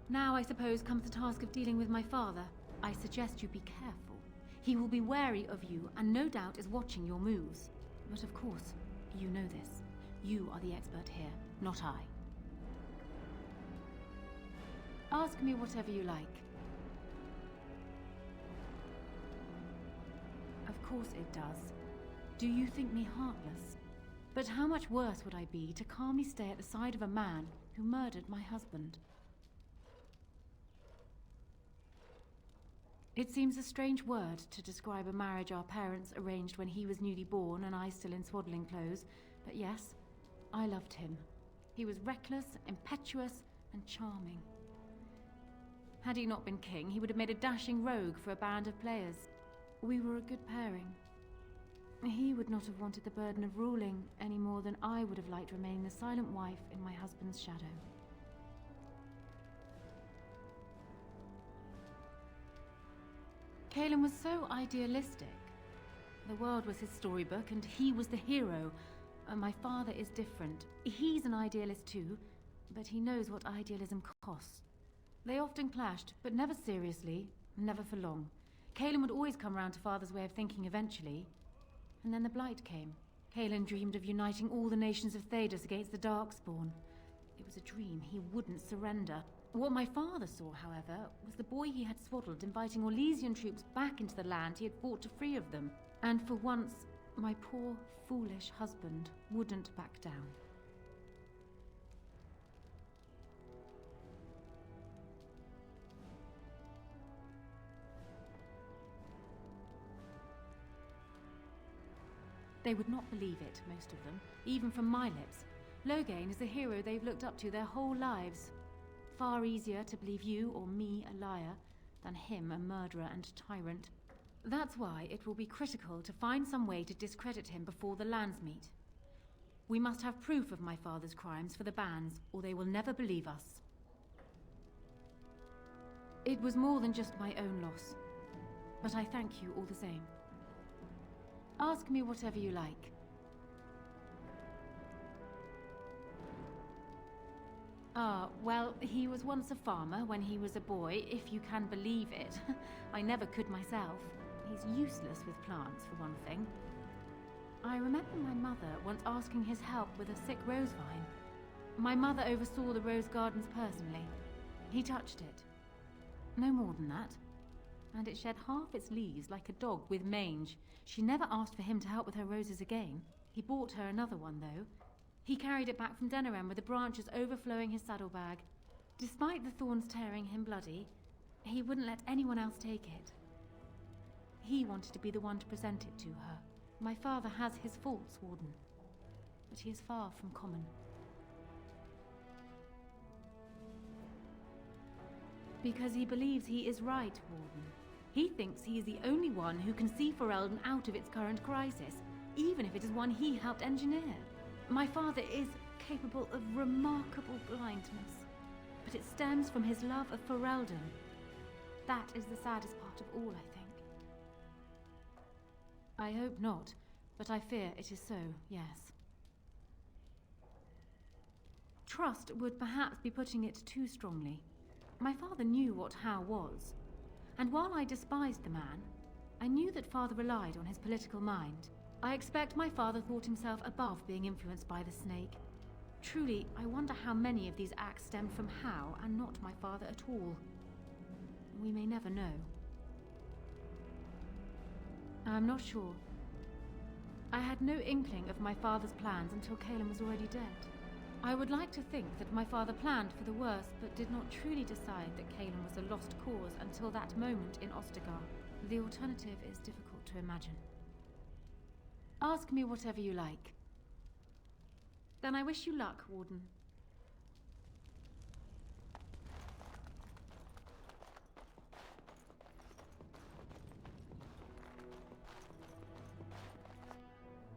Now, I suppose, comes the task of dealing with my father. I suggest you be careful. He will be wary of you, and no doubt is watching your moves. But of course, you know this. You are the expert here, not I. Ask me whatever you like. Of course it does. Do you think me heartless? But how much worse would I be to calmly stay at the side of a man who murdered my husband? It seems a strange word to describe a marriage our parents arranged when he was newly born and I still in swaddling clothes, but yes, I loved him. He was reckless, impetuous, and charming. Had he not been king, he would have made a dashing rogue for a band of players. We were a good pairing. He would not have wanted the burden of ruling any more than I would have liked remaining the silent wife in my husband's shadow. Cailan was so idealistic. The world was his storybook and he was the hero. My father is different. He's an idealist too, but he knows what idealism costs. They often clashed, but never seriously, never for long. Cailan would always come round to Father's way of thinking eventually. And then the Blight came. Cailan dreamed of uniting all the nations of Thedas against the Darkspawn. It was a dream. He wouldn't surrender. What my father saw, however, was the boy he had swaddled inviting Orlesian troops back into the land he had fought to free of them. And for once, My poor, foolish husband wouldn't back down. They would not believe it, most of them, even from my lips. Loghain is the hero they've looked up to their whole lives. Far easier to believe you or me a liar than him a murderer and tyrant. That's why it will be critical to find some way to discredit him before the lands meet. We must have proof of my father's crimes for the bands, or they will never believe us. It was more than just my own loss, but I thank you all the same. Ask me whatever you like. Well, he was once a farmer when he was a boy, if you can believe it. I never could myself. He's useless with plants, for one thing. I remember my mother once asking his help with a sick rose vine. My mother oversaw the rose gardens personally. He touched it. No more than that. And it shed half its leaves like a dog with mange. She never asked for him to help with her roses again. He bought her another one, though. He carried it back from Denerim with the branches overflowing his saddlebag. Despite the thorns tearing him bloody, he wouldn't let anyone else take it. He wanted to be the one to present it to her. My father has his faults, Warden, but he is far from common. Because he believes he is right, Warden. He thinks he is the only one who can see Ferelden out of its current crisis, even if it is one he helped engineer. My father is capable of remarkable blindness, but it stems from his love of Ferelden. That is the saddest part of all, I think. I hope not, but I fear it is so, yes. Trust would perhaps be putting it too strongly. My father knew what How was, and while I despised the man, I knew that father relied on his political mind. I expect my father thought himself above being influenced by the snake. Truly, I wonder how many of these acts stemmed from How and not my father at all. We may never know. I'm not sure. I had no inkling of my father's plans until Caleb was already dead. I would like to think that my father planned for the worst, but did not truly decide that Caleb was a lost cause until that moment in Ostagar. The alternative is difficult to imagine. Ask me whatever you like. Then I wish you luck, Warden.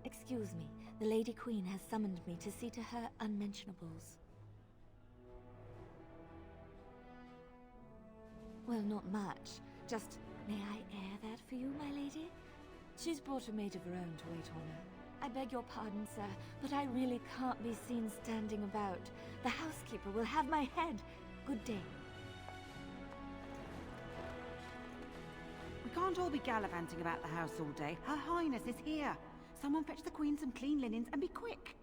Excuse me, the Lady Queen has summoned me to see to her unmentionables. Well, not much. Just, may I air that for you, my lady? She's brought a maid of her own to wait on her. I beg your pardon, sir, but I really can't be seen standing about. The housekeeper will have my head. Good day. We can't all be gallivanting about the house all day. Her Highness is here. Someone fetch the Queen some clean linens and be quick.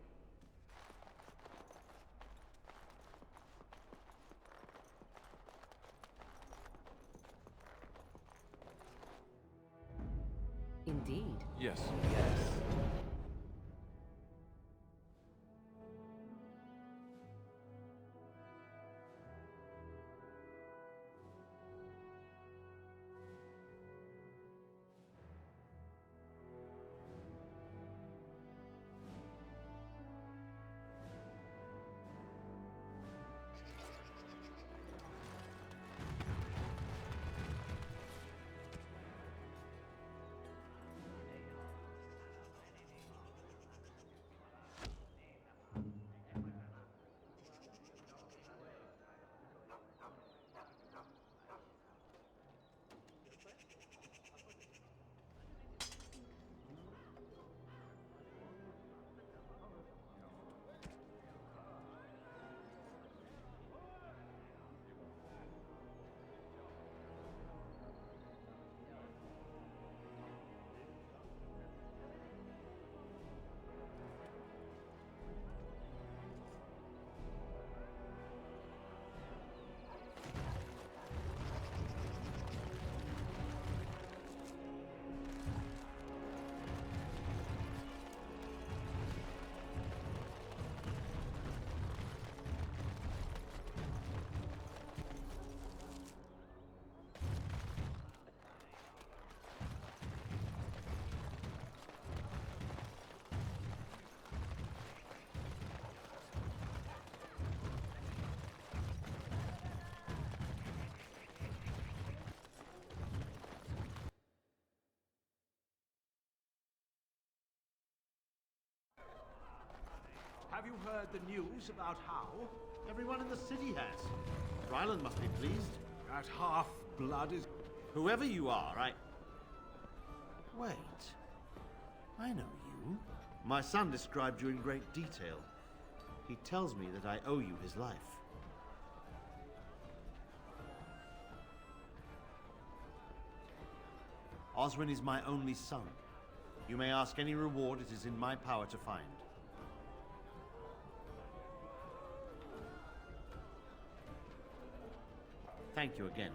Indeed. Yes. Yes. Have you heard the news about how? Everyone in the city has. Ryland must be pleased. That half-blood is... Whoever you are, Wait. I know you. My son described you in great detail. He tells me that I owe you his life. Oswin is my only son. You may ask any reward it is in my power to find. Thank you again.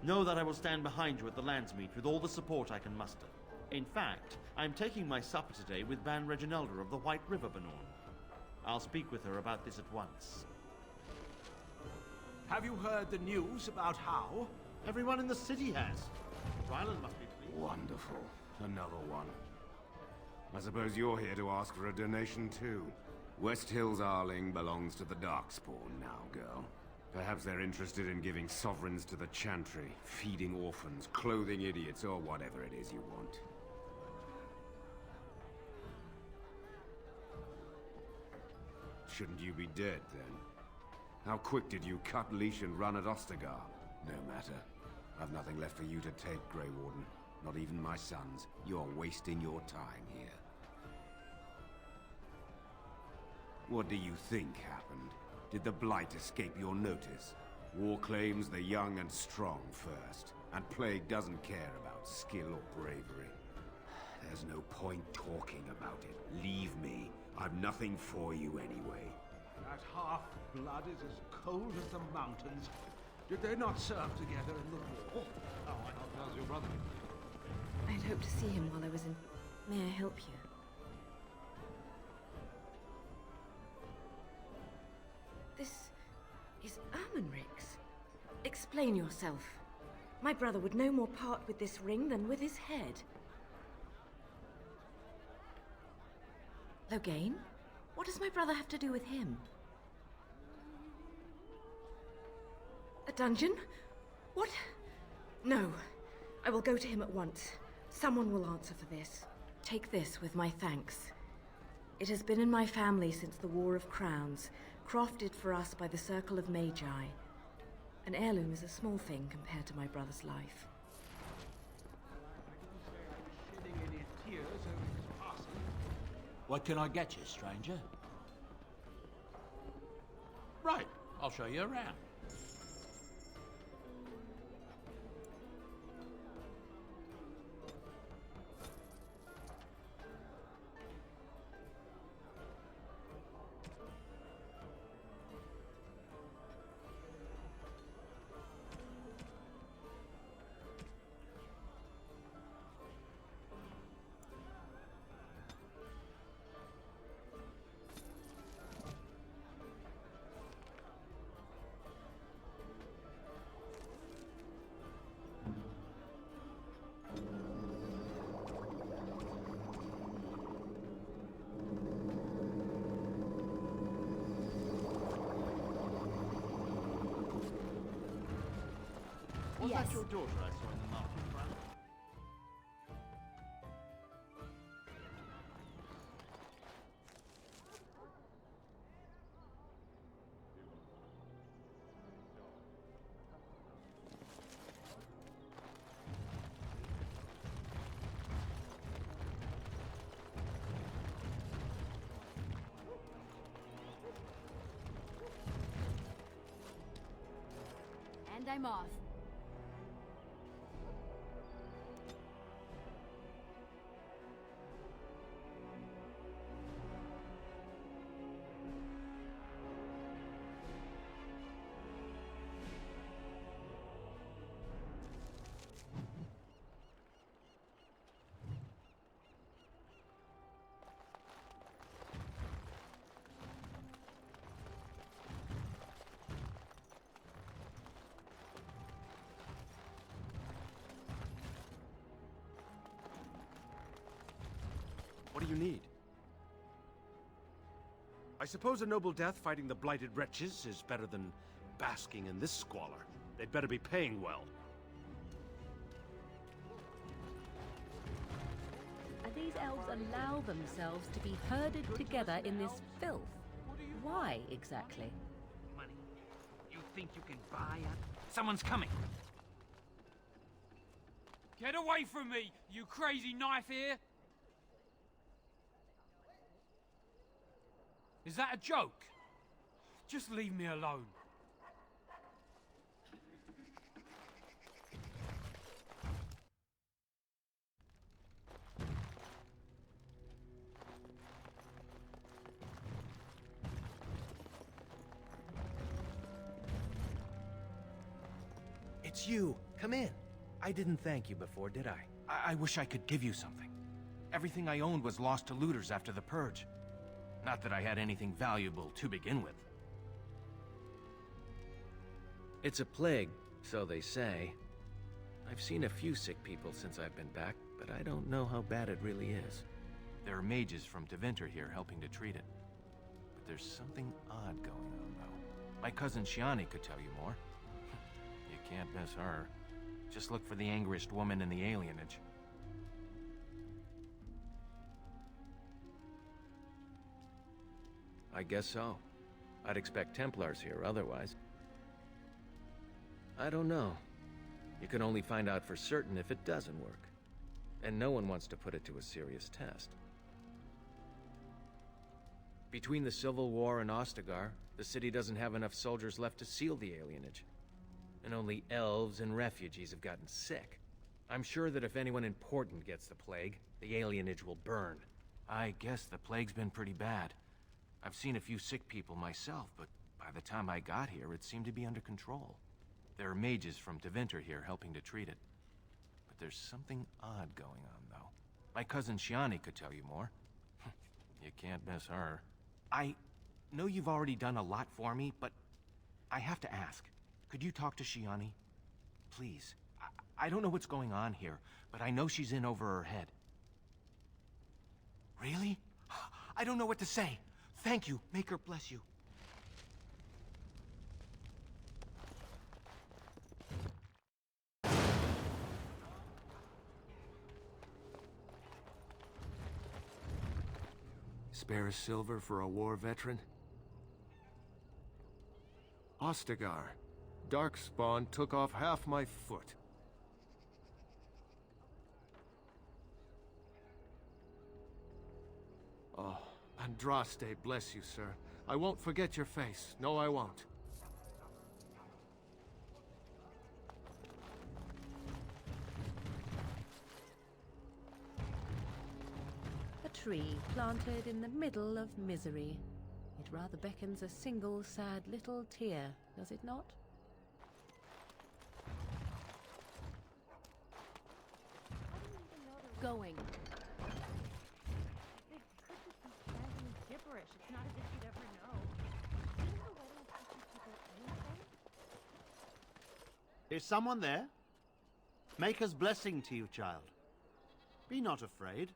Know that I will stand behind you at the Landsmeet with all the support I can muster. In fact, I am taking my supper today with Ban Reginalda of the White River Benorn. I'll speak with her about this at once. Have you heard the news about how? Everyone in the city has. Ryland must be pleased. Wonderful. Another one. I suppose you're here to ask for a donation too. West Hills Arling belongs to the Darkspawn now, girl. Perhaps they're interested in giving sovereigns to the Chantry, feeding orphans, clothing idiots, or whatever it is you want. Shouldn't you be dead, then? How quick did you cut leash and run at Ostagar? No matter. I've nothing left for you to take, Grey Warden. Not even my sons. You're wasting your time here. What do you think happened? Did the Blight escape your notice? War claims the young and strong first, and Plague doesn't care about skill or bravery. There's no point talking about it. Leave me. I've nothing for you anyway. That half-blood is as cold as the mountains. Did they not serve together in the war? Oh, I thought that was your brother. I'd hoped to see him while I was in... May I help you? This is Ermenric's. Explain yourself. My brother would no more part with this ring than with his head. Loghain? What does my brother have to do with him? A dungeon? What? No. I will go to him at once. Someone will answer for this. Take this with my thanks. It has been in my family since the War of Crowns, crafted for us by the Circle of Magi. An heirloom is a small thing compared to my brother's life. What can I get you, stranger? Right, I'll show you around. Was Yes. that your daughter I saw in the market, Brand? And I'm off. What do you need? I suppose a noble death fighting the blighted wretches is better than basking in this squalor. They'd better be paying well. Are these elves elves allow themselves to be herded together in this filth? Why, exactly? Money. You think you can buy it? Someone's coming! Get away from me, you crazy knife ear! Is that a joke? Just leave me alone. It's you. Come in. I didn't thank you before, did I? I wish I could give you something. Everything I owned was lost to looters after the Purge. Not that I had anything valuable to begin with. It's a plague, so they say. I've seen a few sick people since I've been back, but I don't know how bad it really is. There are mages from Deventer here helping to treat it. But there's something odd going on, though. My cousin Shiani could tell you more. You can't miss her. Just look for the angriest woman in the alienage. I guess so. I'd expect Templars here otherwise. I don't know. You can only find out for certain if it doesn't work. And no one wants to put it to a serious test. Between the Civil War and Ostagar, the city doesn't have enough soldiers left to seal the alienage. And only elves and refugees have gotten sick. I'm sure that if anyone important gets the plague, the alienage will burn. I guess the plague's been pretty bad. I've seen a few sick people myself, but by the time I got here, it seemed to be under control. There are mages from Deventer here helping to treat it. But there's something odd going on, though. My cousin Shiani could tell you more. You can't miss her. I know you've already done a lot for me, but I have to ask. Could you talk to Shiani? Please. I don't know what's going on here, but I know she's in over her head. Really? I don't know what to say. Thank you. Make her bless you. Spare a silver for a war veteran? Ostagar. Darkspawn took off half my foot. Oh, Andraste bless you, sir. I won't forget your face. No, I won't. A tree planted in the middle of misery. It rather beckons a single sad little tear, does it not? Going. Gibberish. It's not as if you'd ever know. Is someone there? Maker's blessing to you, child. Be not afraid.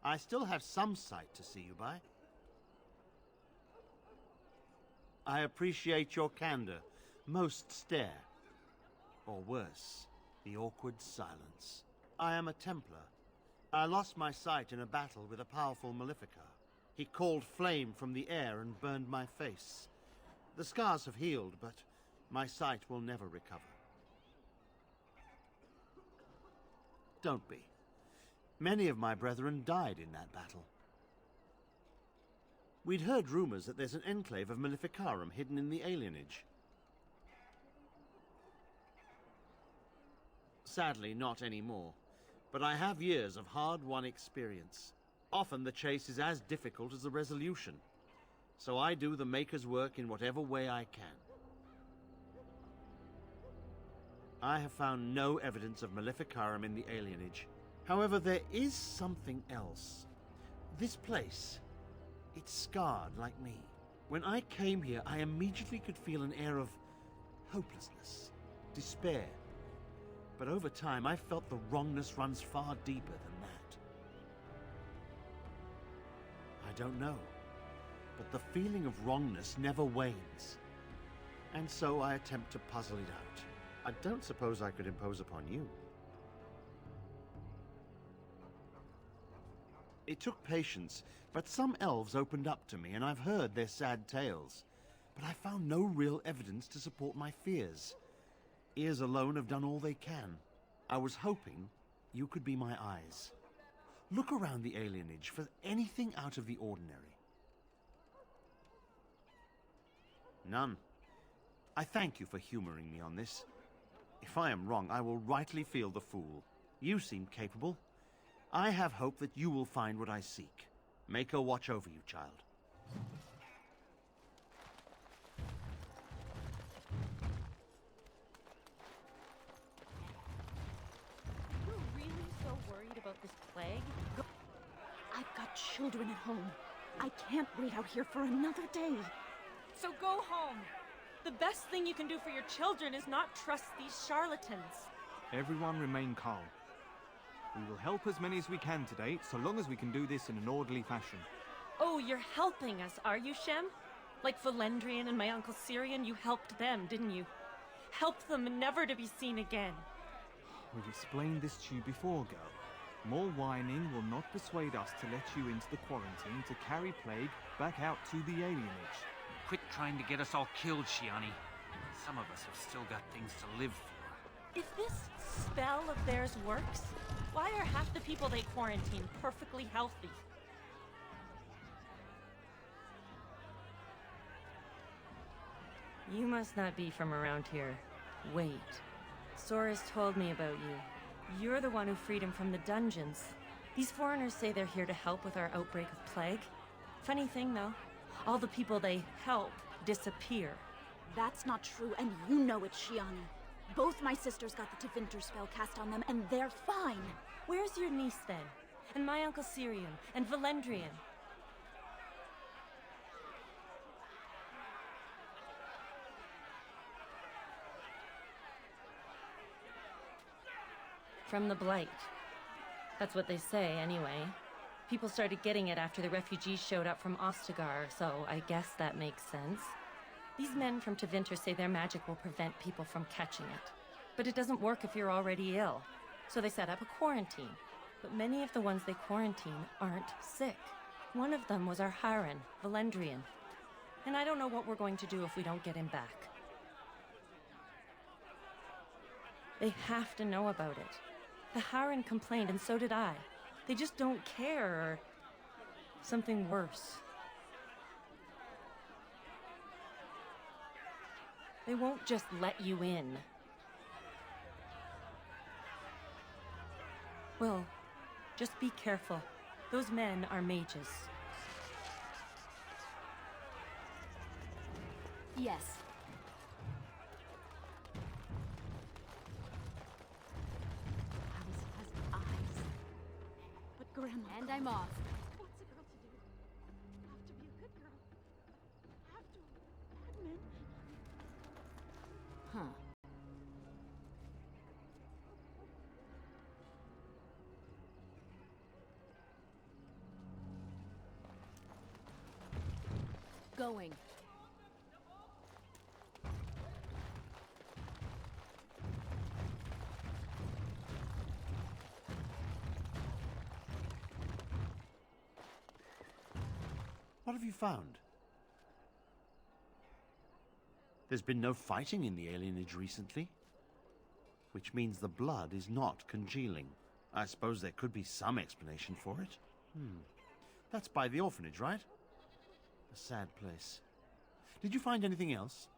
I still have some sight to see you by. I appreciate your candor. Most stare. Or worse, the awkward silence. I am a Templar. I lost my sight in a battle with a powerful Maleficar. He called flame from the air and burned my face. The scars have healed, but my sight will never recover. Don't be. Many of my brethren died in that battle. We'd heard rumors that there's an enclave of Maleficarum hidden in the alienage. Sadly, not anymore. But I have years of hard-won experience. Often the chase is as difficult as the resolution. So I do the Maker's work in whatever way I can. I have found no evidence of Maleficarum in the alienage. However, there is something else. This place, it's scarred like me. When I came here, I immediately could feel an air of hopelessness, despair. But over time, I felt the wrongness runs far deeper than that. I don't know, but the feeling of wrongness never wanes. And so I attempt to puzzle it out. I don't suppose I could impose upon you. It took patience, but some elves opened up to me, and I've heard their sad tales. But I found no real evidence to support my fears. Ears alone have done all they can. I was hoping you could be my eyes. Look around the alienage for anything out of the ordinary. None. I thank you for humoring me on this. If I am wrong, I will rightly feel the fool. You seem capable. I have hope that you will find what I seek. Mako watch over you, child. You're really so worried about this plague? I've got children at home. I can't wait out here for another day. So go home. The best thing you can do for your children is not trust these charlatans. Everyone remain calm. We will help as many as we can today, so long as we can do this in an orderly fashion. Oh, you're helping us, are you, Shem? Like Valendrian and my Uncle Syrian, you helped them, didn't you? Helped them never to be seen again. We've explained this to you before, girl. More whining will not persuade us to let you into the quarantine to carry plague back out to the alienage. Quit trying to get us all killed, Shiani. Some of us have still got things to live for. If this spell of theirs works, why are half the people they quarantine perfectly healthy? You must not be from around here. Wait. Sora's told me about you. You're the one who freed him from the dungeons. These foreigners say they're here to help with our outbreak of plague. Funny thing, though. All the people they help disappear. That's not true, and you know it, Shiani. Both my sisters got the Tevinter spell cast on them, and they're fine. Where's your niece, then? And my Uncle Syrian? And Valendrian? From the Blight. That's what they say, anyway. People started getting it after the refugees showed up from Ostagar, so I guess that makes sense. These men from Tevinter say their magic will prevent people from catching it. But it doesn't work if you're already ill. So they set up a quarantine. But many of the ones they quarantine aren't sick. One of them was our Haran, Valendrian. And I don't know what we're going to do if we don't get him back. They have to know about it. The Haran complained, and so did I. They just don't care, or something worse. They won't just let you in. Well, just be careful. Those men are mages. Yes. Alice has eyes. But Grandma... And I'm off. What's a girl to do? Have to be a good girl. Have to... Bad men. Huh. Going. What have you found? There's been no fighting in the alienage recently, which means the blood is not congealing. I suppose there could be some explanation for it. That's by the orphanage, right? A sad place. Did you find anything else?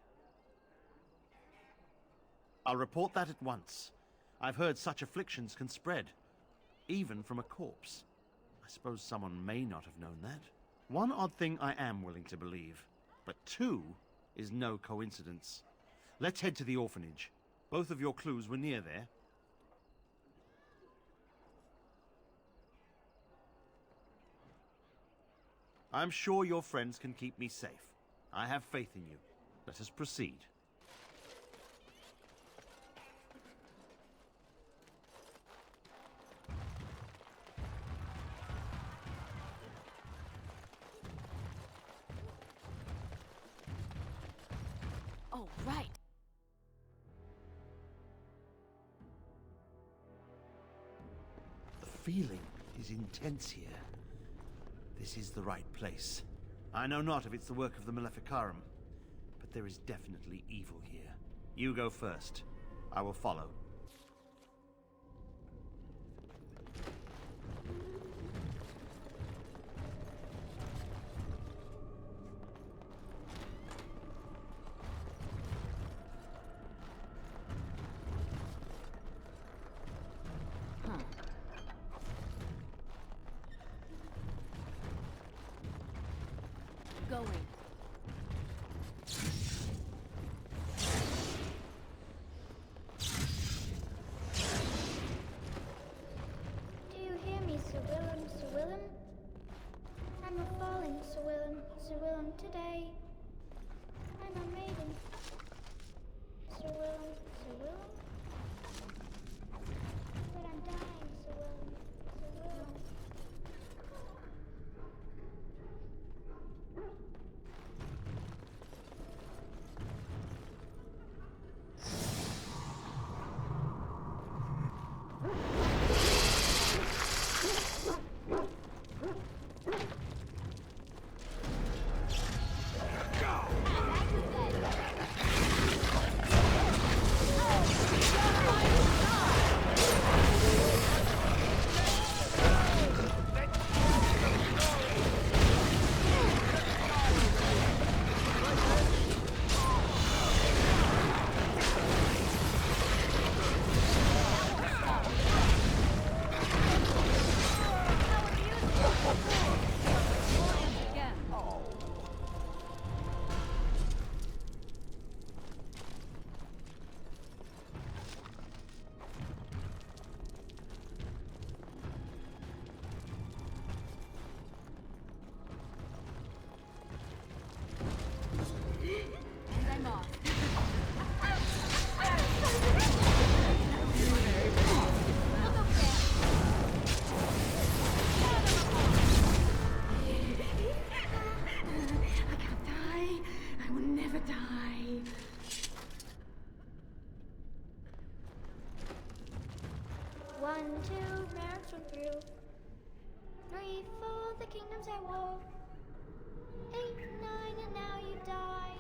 I'll report that at once. I've heard such afflictions can spread, even from a corpse. I suppose someone may not have known that. One odd thing I am willing to believe, but two is no coincidence. Let's head to the orphanage. Both of your clues were near there. I'm sure your friends can keep me safe. I have faith in you. Let us proceed. Oh, right. The feeling is intense here. This is the right place. I know not if it's the work of the Maleficarum, but there is definitely evil here. You go first. I will follow. Going. Do you hear me, Sir Willem, Sir Willem? I'm a falling, Sir Willem, Sir Willem, today. I'm a maiden. Sir Willem, Sir Willem? But I'm dying, Sir Willem, Sir Willem. One, two, march on through. 3, 4, the kingdoms at war. 8, 9, and now you die.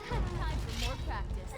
Time for more practice.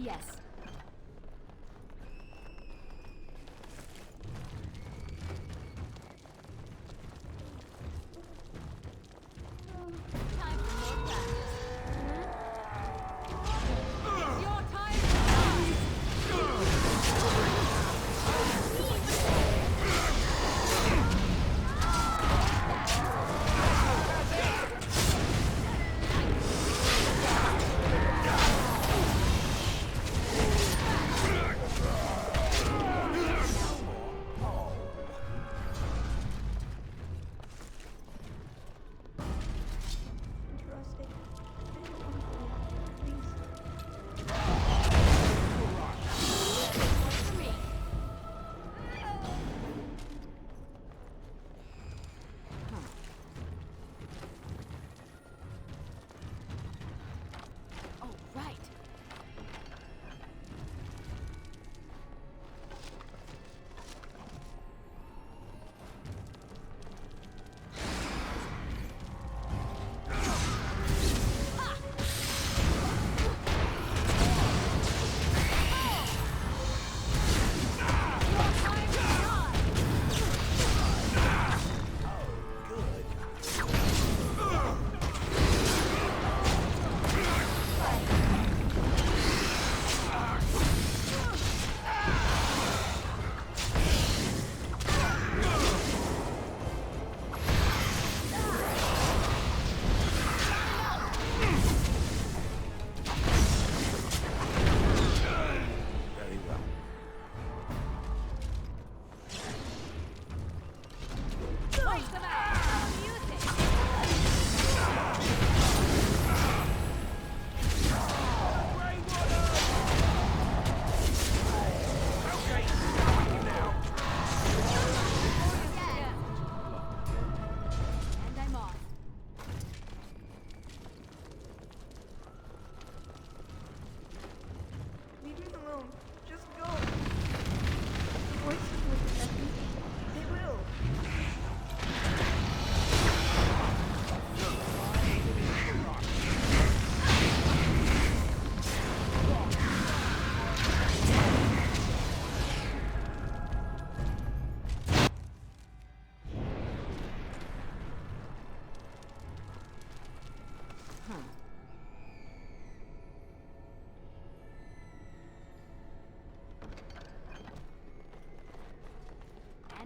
Yes. Time for more practice. It's your time to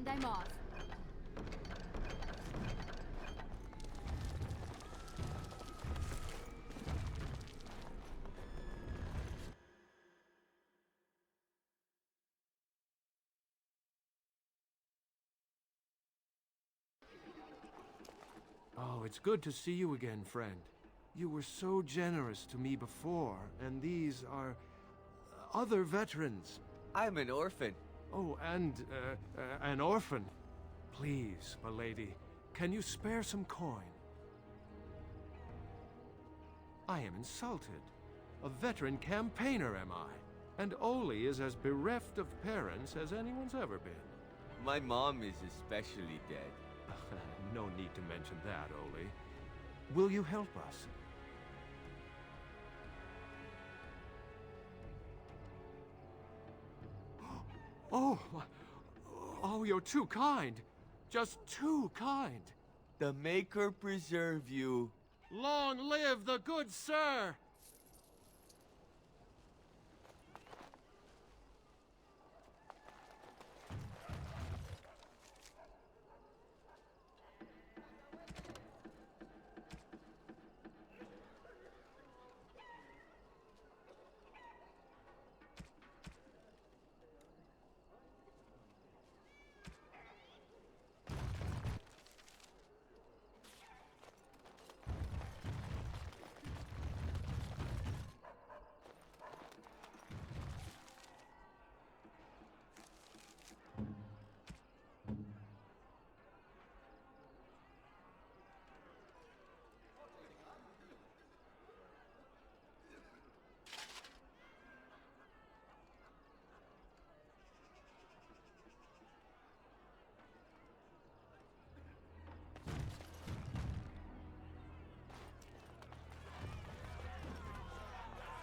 And I'm off. Oh, it's good to see you again, friend. You were so generous to me before, and these are other veterans. I'm an orphan. Oh, and an orphan. Please, milady, can you spare some coin? I am insulted. A veteran campaigner am I, and Oli is as bereft of parents as anyone's ever been. My mom is especially dead. No need to mention that, Oli. Will you help us? Oh, you're too kind. Just too kind. The Maker preserve you. Long live the good sir!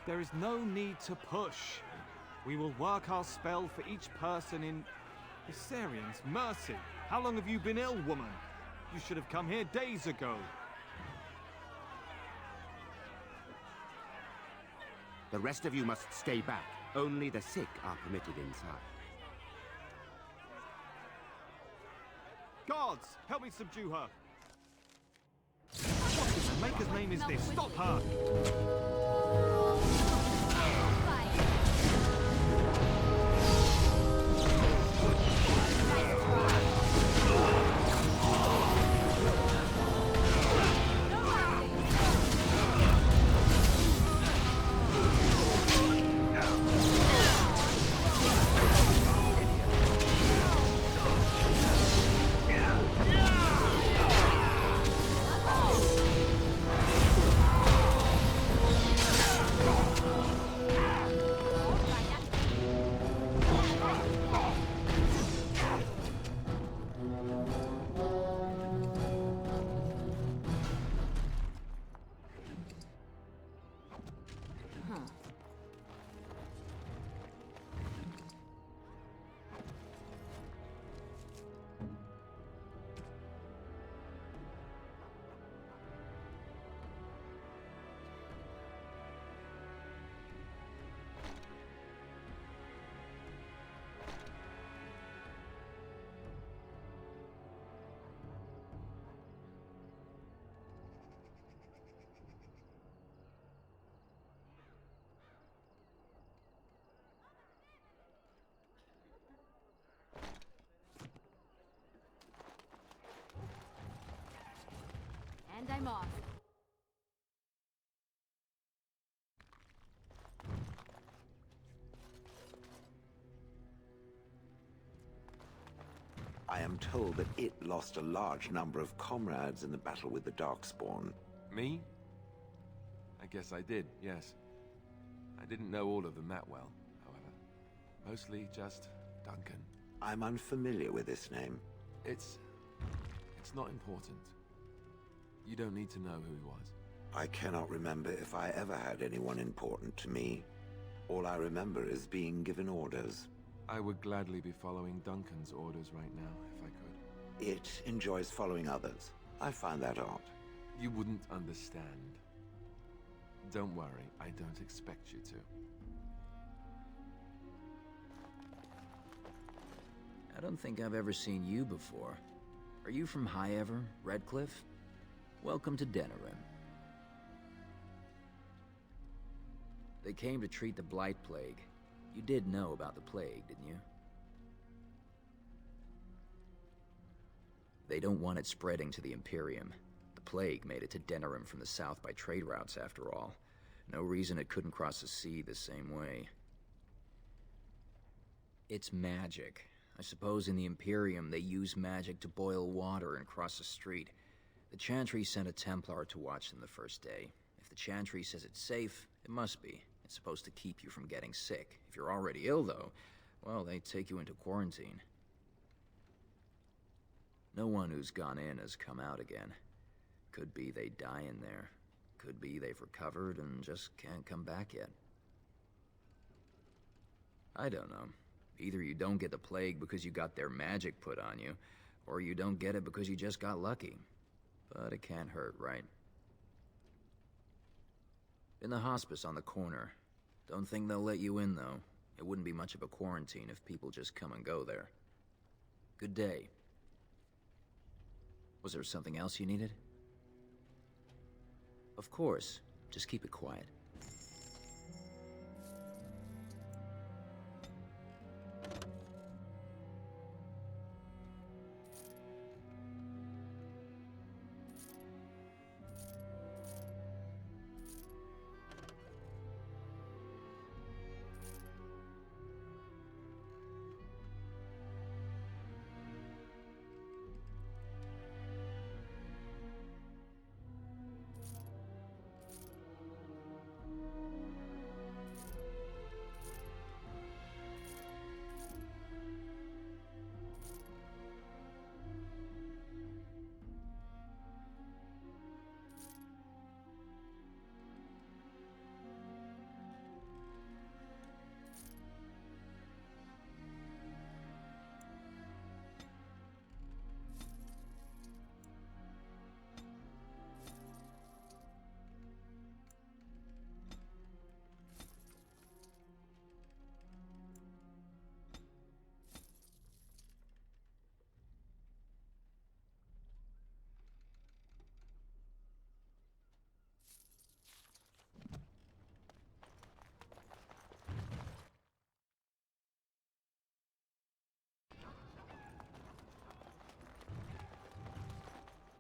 There is no need to push. We will work our spell for each person in... Isarians, mercy! How long have you been ill, woman? You should have come here days ago. The rest of you must stay back. Only the sick are permitted inside. Guards, help me subdue her. What in the Maker's name is this? Stop her! And I'm off. I am told that it lost a large number of comrades in the battle with the Darkspawn. Me? I guess I did, yes. I didn't know all of them that well, however. Mostly just Duncan. I'm unfamiliar with this name. It's not important. You don't need to know who he was. I cannot remember if I ever had anyone important to me. All I remember is being given orders. I would gladly be following Duncan's orders right now, if I could. It enjoys following others. I find that odd. You wouldn't understand. Don't worry, I don't expect you to. I don't think I've ever seen you before. Are you from High Ever, Redcliffe? Welcome to Denerim. They came to treat the Blight Plague. You did know about the plague, didn't you? They don't want it spreading to the Imperium. The plague made it to Denerim from the south by trade routes, after all. No reason it couldn't cross the sea the same way. It's magic. I suppose in the Imperium they use magic to boil water and cross a street. The Chantry sent a Templar to watch them the first day. If the Chantry says it's safe, it must be. It's supposed to keep you from getting sick. If you're already ill, though, well, they take you into quarantine. No one who's gone in has come out again. Could be they die in there. Could be they've recovered and just can't come back yet. I don't know. Either you don't get the plague because you got their magic put on you, or you don't get it because you just got lucky. But it can't hurt, right? In the hospice on the corner. Don't think they'll let you in, though. It wouldn't be much of a quarantine if people just come and go there. Good day. Was there something else you needed? Of course. Just keep it quiet.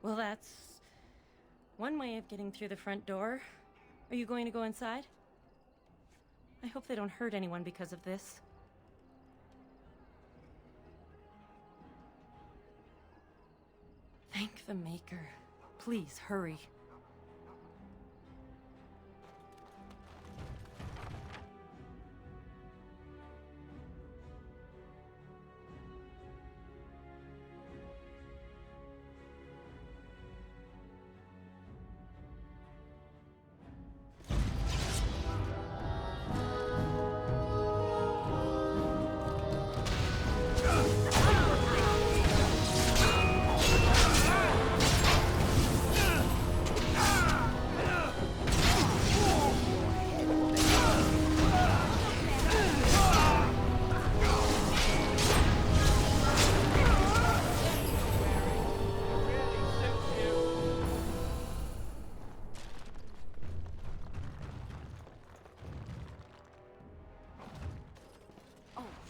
Well, that's one way of getting through the front door. Are you going to go inside? I hope they don't hurt anyone because of this. Thank the Maker. Please, hurry.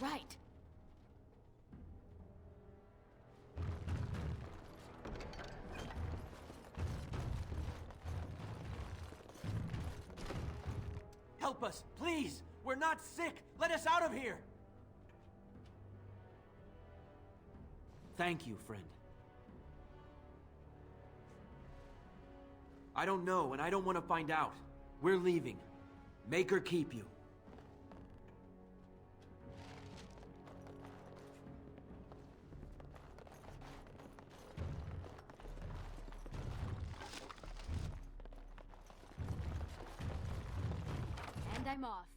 Right. Help us, please! We're not sick! Let us out of here! Thank you, friend. I don't know, and I don't want to find out. We're leaving. Make her keep you. And I'm off.